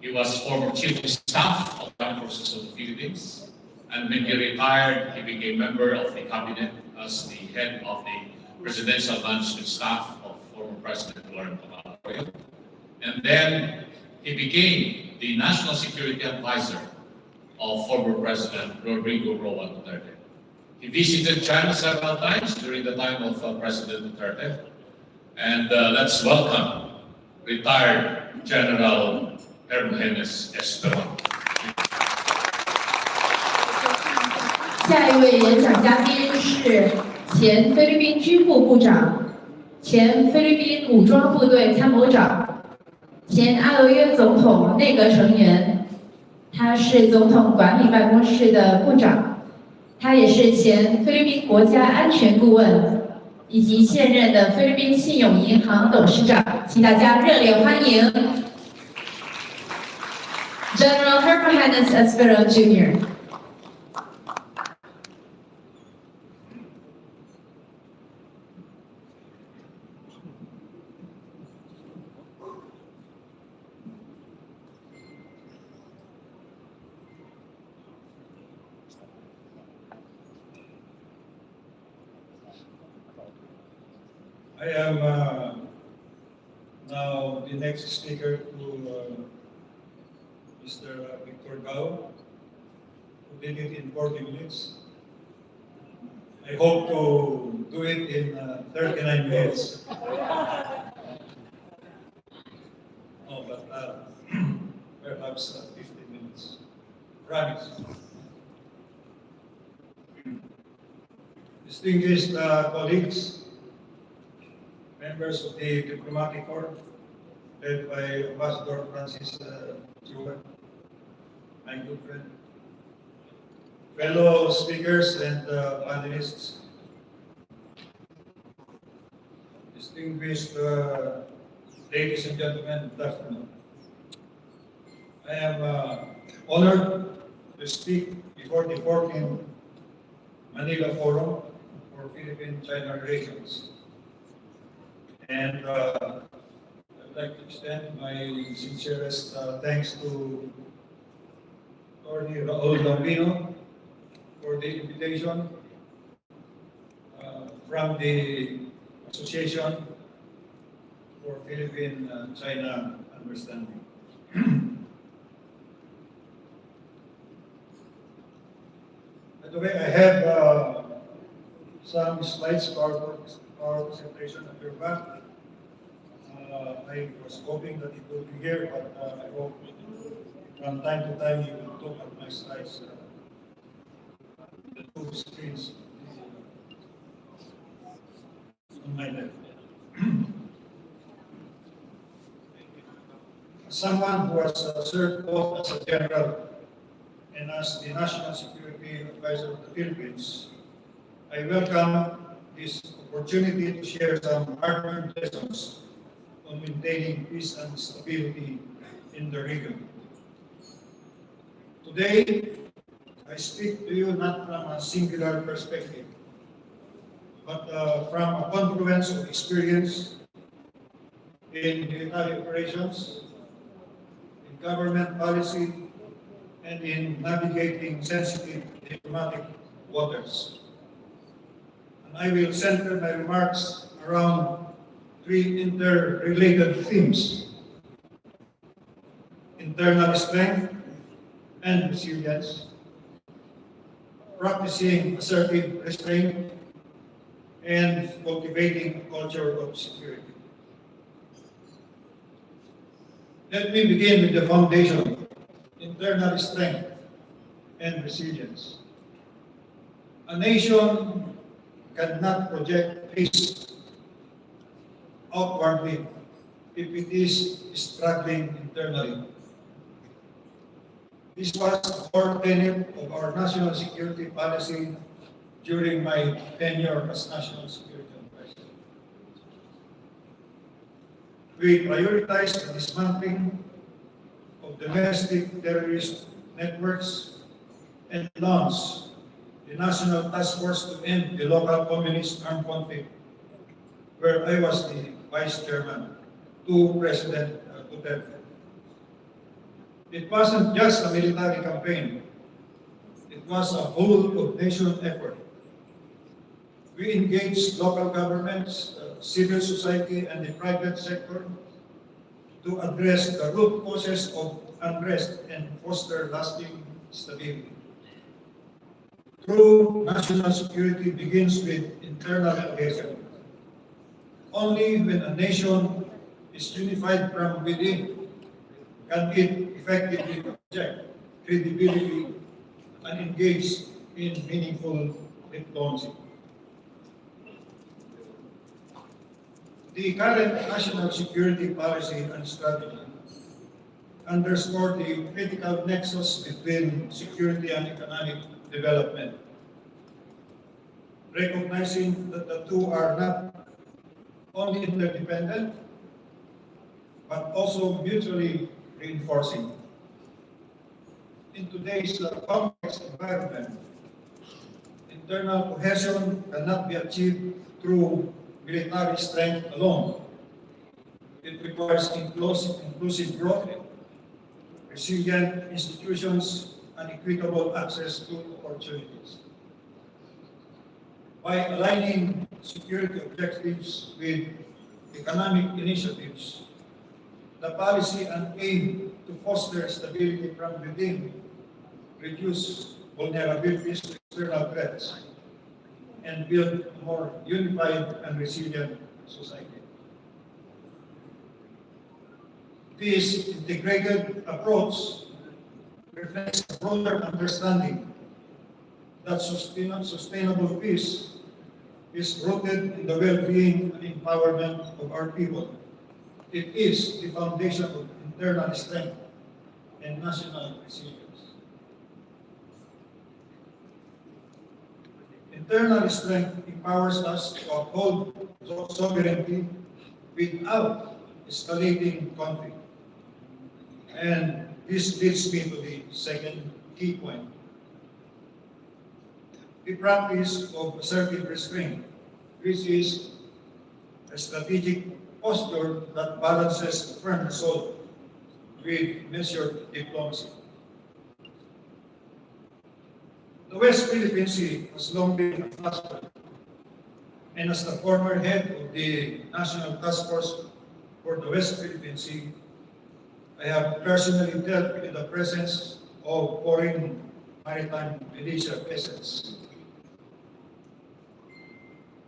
He was former chief of staff of the Armed Forces of the Philippines. And when he retired, he became member of the cabinet as the head of the presidential management staff of former President Laurent. And then he became the national security advisor of former President Rodrigo Roa Duterte. He visited China several times during the time of President Duterte. And let's welcome retired General Esperon. 下一位演讲嘉宾是前菲律宾军部部长、前菲律宾武装部队参谋长、前阿罗约总统内阁成员，他是总统管理办公室的部长，他也是前菲律宾国家安全顾问，以及现任的菲律宾信用银行董事长，请大家热烈欢迎 General Esperon Jr. I am now the next speaker to Mr. Victor Gao, who did it in 40 minutes. I hope to do it in 39 minutes. No, but perhaps 15 minutes. Promise. Distinguished colleagues, members of the diplomatic corps, led by Ambassador Francis Jewett, my good friend, fellow speakers and panelists, distinguished ladies and gentlemen, good afternoon. I am honored to speak before the 14th Manila Forum for Philippine-China Relations. And I'd like to extend my sincerest thanks to Attorney Raul Lambino for the invitation from the Association for Philippine-China Understanding. By the way, I have some slides for our presentation at your back. I was hoping that it would be here, but I hope from time to time you will look at my slides, the two screens on my left. As someone who has served both as a general and as the National Security Advisor of the Philippines, I welcome this opportunity to share some hard-earned lessons on maintaining peace and stability in the region. Today, I speak to you not from a singular perspective, but from a confluence of experience in military operations, in government policy, and in navigating sensitive diplomatic waters. And I will center my remarks around three interrelated themes: internal strength and resilience, practicing assertive restraint, and cultivating a culture of security. Let me begin with the foundation, internal strength and resilience. A nation cannot project peace outwardly if it is struggling internally. This was a core tenet of our national security policy during my tenure as National Security Advisor. We prioritized the dismantling of domestic terrorist networks and launched the National Task Force to end the local communist armed conflict, where I was the vice chairman to President Duterte. It wasn't just a military campaign. It was a whole-of-nation effort. We engaged local governments, civil society, and the private sector to address the root causes of unrest and foster lasting stability. True national security begins with internal cohesion. Only when a nation is unified from within can it effectively project credibility and engage in meaningful diplomacy. The current national security policy and strategy underscore the critical nexus between security and economic development, recognizing that the two are not only interdependent, but also mutually reinforcing. In today's complex environment, internal cohesion cannot be achieved through military strength alone. It requires inclusive growth, resilient institutions, and equitable access to opportunities. By aligning security objectives with economic initiatives, the policy and aim to foster stability from within, reduce vulnerabilities to external threats, and build a more unified and resilient society. This integrated approach reflects a broader understanding that sustainable peace is rooted in the well-being and empowerment of our people. It is the foundation of internal strength and national resilience. Internal strength empowers us to uphold sovereignty without escalating conflict. And this leads me to the second key point. The practice of assertive restraint, which is a strategic posture that balances firm resolve with measured diplomacy. The West Philippine Sea has long been a cluster, and as the former head of the National Task Force for the West Philippine Sea, I have personally dealt with the presence of foreign maritime militia vessels,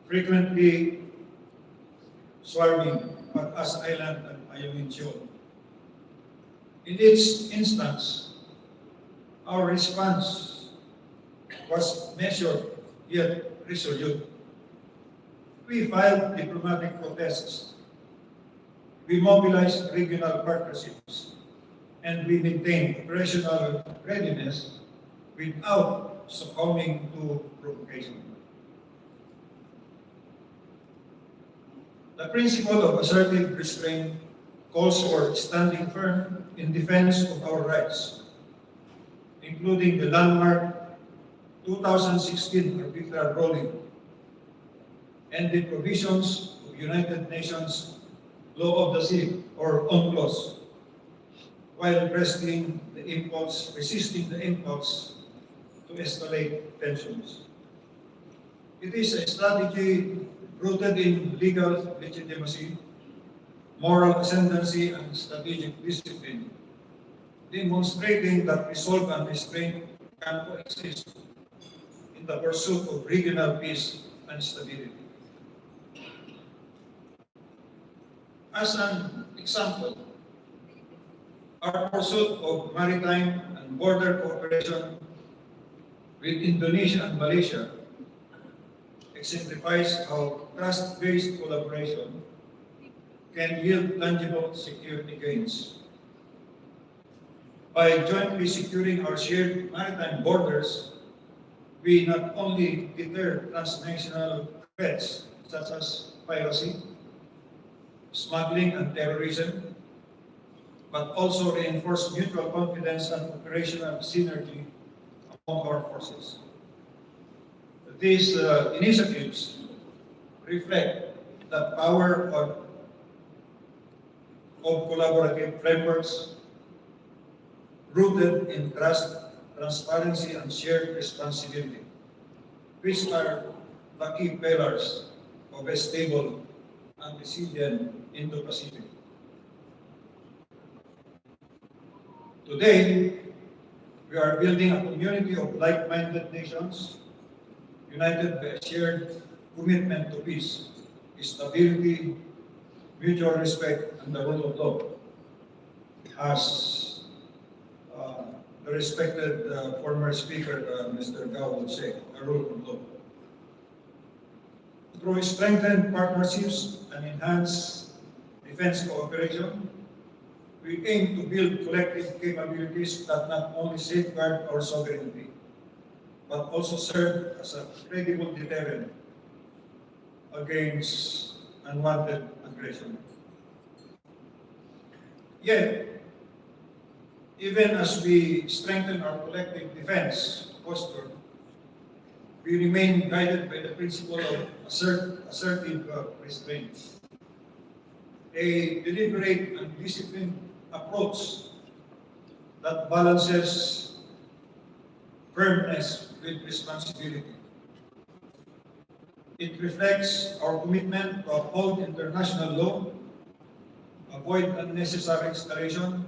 frequently swarming Batas Island and Ayungin Shoal. In each instance, our response was measured yet resolute. We filed diplomatic protests. We mobilized regional partnerships, and we maintained operational readiness without succumbing to provocation. The principle of assertive restraint calls for standing firm in defense of our rights, including the landmark 2016 arbitral ruling and the provisions of United Nations Law of the Sea, or UNCLOS, while resisting the impulse to escalate tensions. It is a strategy rooted in legal legitimacy, moral ascendancy, and strategic discipline, demonstrating that resolve and restraint can coexist in the pursuit of regional peace and stability. As an example, our pursuit of maritime and border cooperation with Indonesia and Malaysia exemplifies how trust-based collaboration can yield tangible security gains. By jointly securing our shared maritime borders, we not only deter transnational threats such as piracy, smuggling, and terrorism, but also reinforce mutual confidence and operational synergy among our forces. These initiatives reflect the power of collaborative frameworks rooted in trust, transparency, and shared responsibility, which are the key pillars of a stable and resilient Indo-Pacific. Today, we are building a community of like-minded nations united by a shared commitment to peace, stability, mutual respect, and the rule of law. As the respected former speaker, Mr. Gao, would say, a rule of law. Through strengthened partnerships and enhanced defense cooperation, we aim to build collective capabilities that not only safeguard our sovereignty, but also serve as a credible deterrent against unwanted aggression. Yet, even as we strengthen our collective defense posture, we remain guided by the principle of assertive restraint. A deliberate and disciplined approach that balances firmness with responsibility. It reflects our commitment to uphold international law, avoid unnecessary escalation,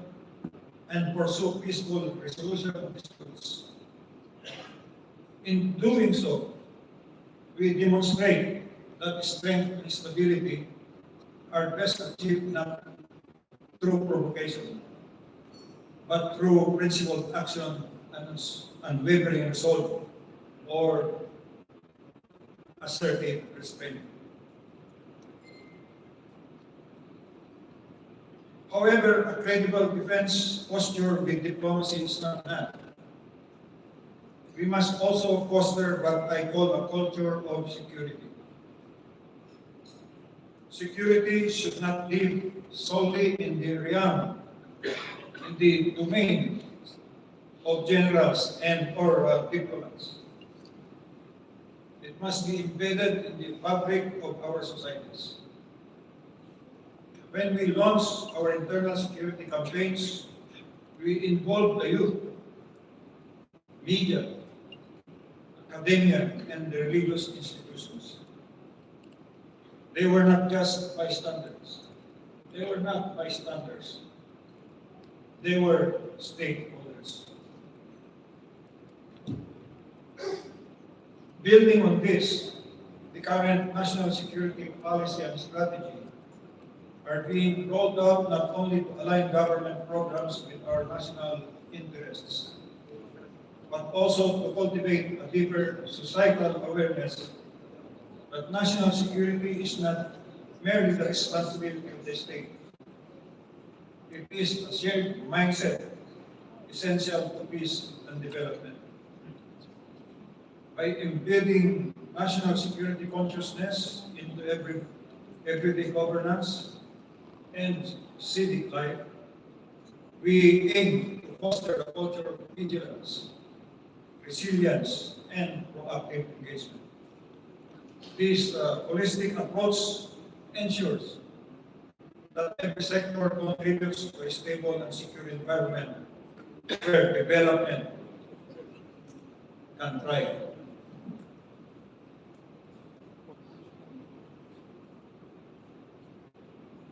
and pursue peaceful resolution of disputes. In doing so, we demonstrate that strength and stability are best achieved not through provocation, but through principled action and unwavering resolve or assertive restraint. However, a credible defense posture with diplomacy is not enough. We must also foster what I call a culture of security. Security should not live solely in the realm, in the domain of generals and or diplomats. It must be embedded in the fabric of our societies. When we launch our internal security campaigns, we involve the youth, media, academia, and the religious institutions. They were not just bystanders. They were not bystanders. They were stakeholders. Building on this, the current national security policy and strategy are being rolled out not only to align government programs with our national interests, but also to cultivate a deeper societal awareness that national security is not merely the responsibility of the state. It is a shared mindset essential to peace and development. By embedding national security consciousness into everyday governance and civic life, we aim to foster a culture of vigilance, resilience, and proactive engagement. This holistic approach ensures that every sector contributes to a stable and secure environment where development can thrive.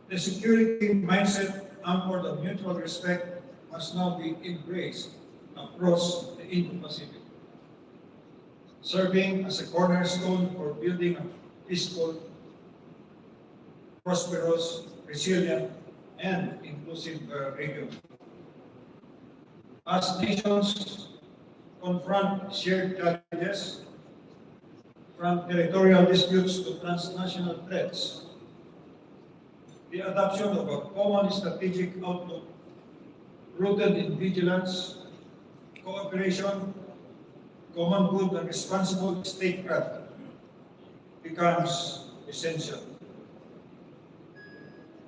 The security mindset anchored on mutual respect must now be embraced across the Indo-Pacific, serving as a cornerstone for building a peaceful, prosperous, resilient, and inclusive region. As nations confront shared challenges, from territorial disputes to transnational threats, the adoption of a common strategic outlook rooted in vigilance, cooperation, common good, and responsible statecraft becomes essential.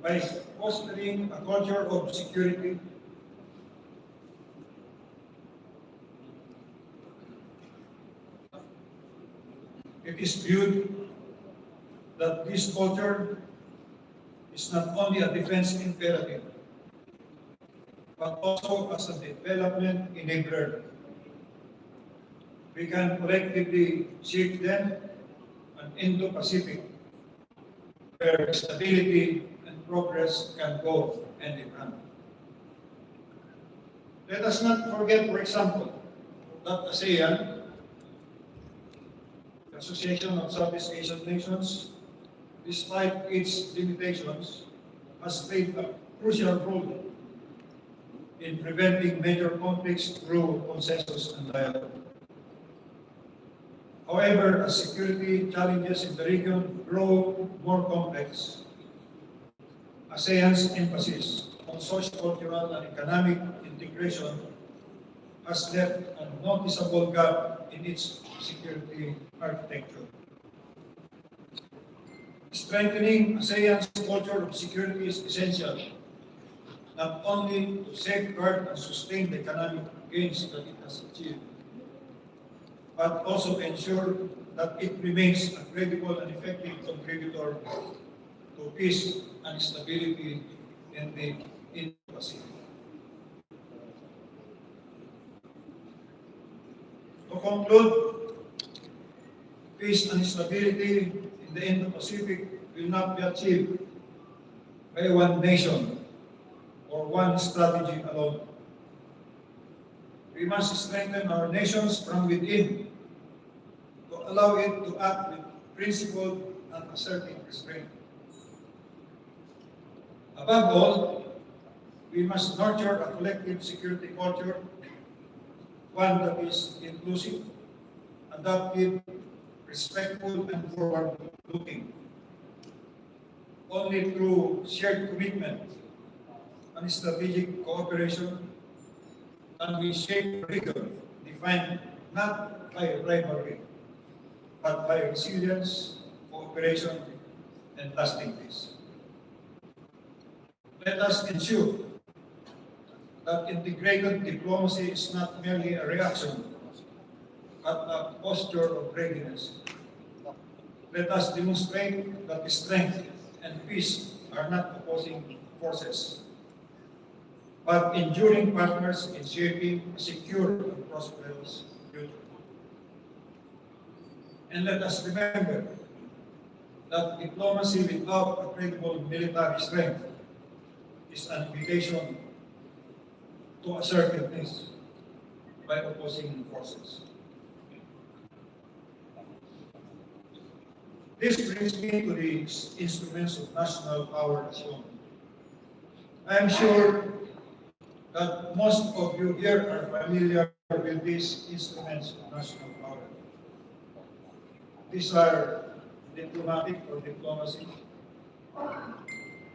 By fostering a culture of security, it is viewed that this culture is not only a defense imperative, but also as a development enabler. We can collectively shape them an Indo-Pacific where stability and progress can go hand in hand. Let us not forget, for example, that ASEAN, the Association of Southeast Asian Nations, despite its limitations, has played a crucial role in preventing major conflicts through consensus and dialogue. However, as security challenges in the region grow more complex, ASEAN's emphasis on socio-cultural and economic integration has left a noticeable gap in its security architecture. Strengthening ASEAN's culture of security is essential, not only to safeguard and sustain the economic gains that it has achieved, but also ensure that it remains a credible and effective contributor to peace and stability in the Indo-Pacific. To conclude, peace and stability in the Indo-Pacific will not be achieved by one nation or one strategy alone. We must strengthen our nations from within to allow it to act with principled and assertive restraint. Above all, we must nurture a collective security culture, one that is inclusive, adaptive, respectful, and forward-looking. Only through shared commitment and strategic cooperation can we shape a region defined not by rivalry, but by resilience, cooperation, and lasting peace. Let us ensure that integrated diplomacy is not merely a reaction, but a posture of readiness. Let us demonstrate that strength and peace are not opposing forces, but enduring partners in shaping a secure and prosperous future. And let us remember that diplomacy without a credible military strength is an invitation to assertiveness by opposing forces. This brings me to the instruments of national power as well. I am sure that most of you here are familiar with these instruments of national power. These are diplomatic or diplomacy,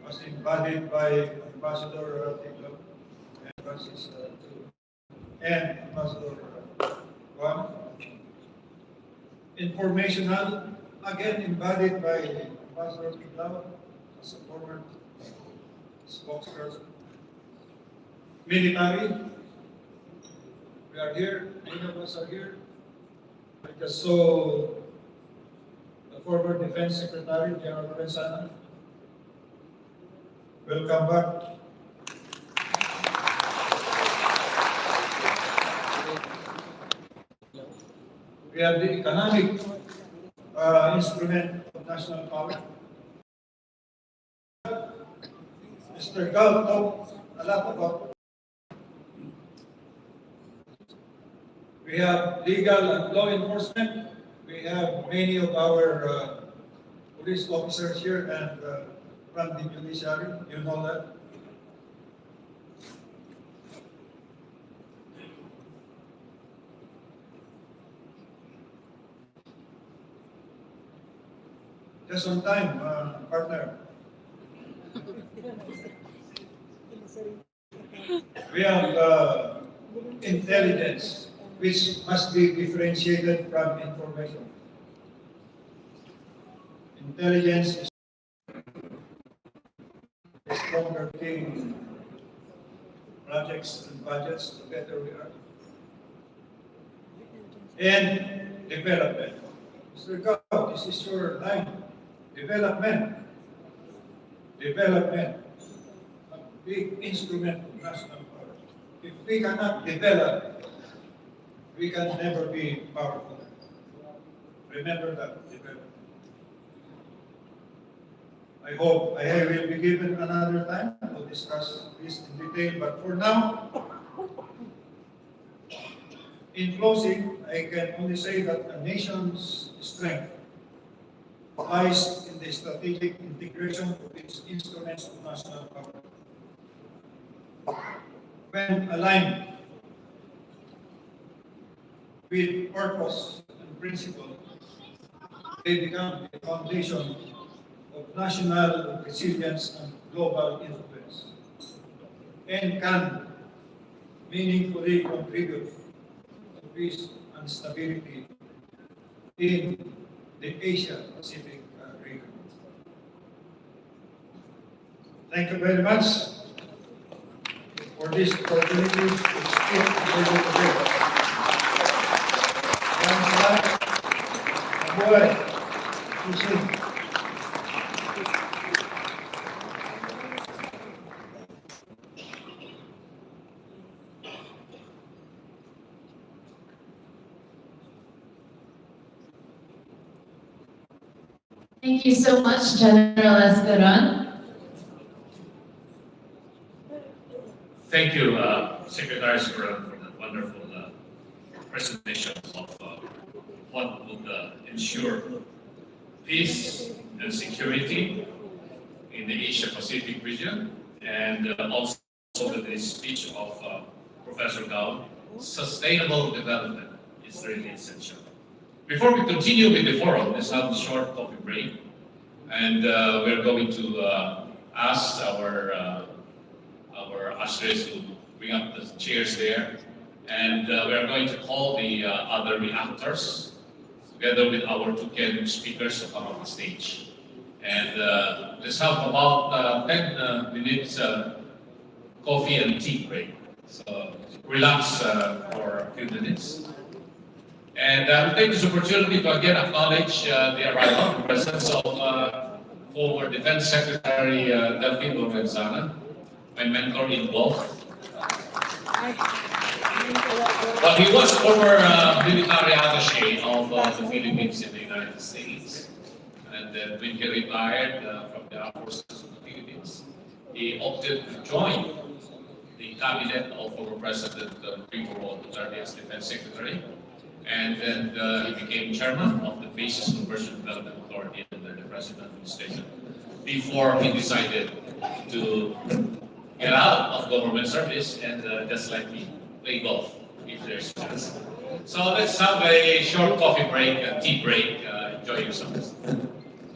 as embodied by Ambassador Tiglo and Francis and Ambassador Juan. Informational, again embodied by Ambassador Tiglo as a former spokesperson. Military, we are here, many of us are here. I just saw the former Defense Secretary, General Esperon. Welcome back. We have the economic instrument of national power. Mr. Gao talked a lot about We have legal and law enforcement. We have many of our police officers here and from the judiciary. You know that. Just on time, partner. We have intelligence, which must be differentiated from information. Intelligence is a stronger thing. Projects and budgets, the better we are. And development. Mr. Gao, this is your line. Development. Development. A big instrument of national power. If we cannot develop, we can never be powerful. Remember that. Development. I hope I will be given another time to discuss this in detail, but for now, in closing, I can only say that a nation's strength lies in the strategic integration of its instruments of national power. When aligned with purpose and principle, they become the foundation of national resilience and global influence, and can meaningfully contribute to peace and stability in the Asia-Pacific region. Thank you very much for this opportunity to speak to you today. Mabuhay. Susi. Thank you so much, General Esperon. Thank you, Secretary Esperon, for that wonderful presentation of what would ensure peace and security in the Asia-Pacific region, and also the speech of Professor Gao. Sustainable development is really essential. Before we continue with the forum, let's have a short coffee break, and we're going to ask our ushers to bring up the chairs there, and we're going to call the other reactors together with our two keynote speakers to come on the stage. And let's have about 10 minutes coffee and tea break. So relax for a few minutes. And I will take this opportunity to again acknowledge the arrival and presence of former Defense Secretary Delphine Lorenzana, my mentor in both. But he was former military attaché of the Philippines in the United States. And then when he retired from the Armed Forces of the Philippines, he opted to join the cabinet of former President Victor Gao as Defense Secretary. And then he became chairman of the Basis Conversion Development Authority under the President administration before he decided to get out of government service and just like me, play golf if there's a chance. So let's have a short coffee break, a tea break. Enjoy yourselves.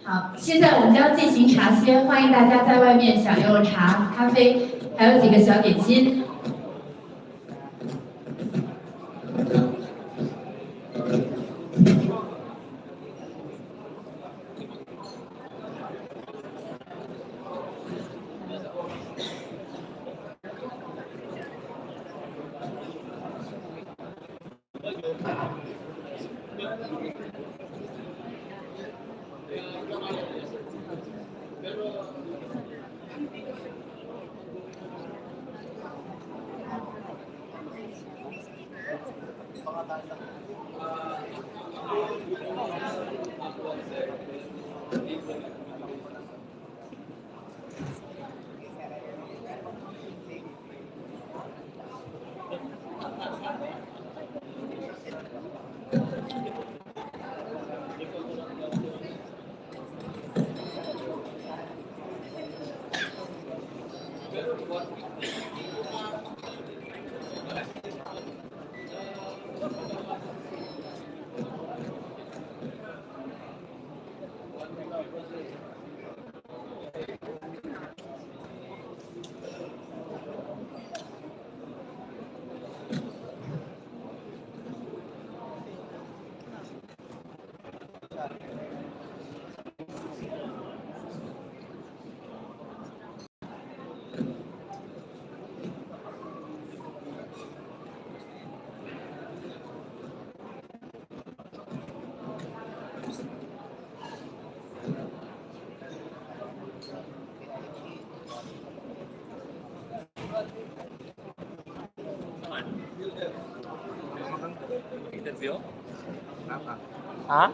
好，现在我们将进行茶歇，欢迎大家在外面享用茶、咖啡，还有几个小点心。Ha?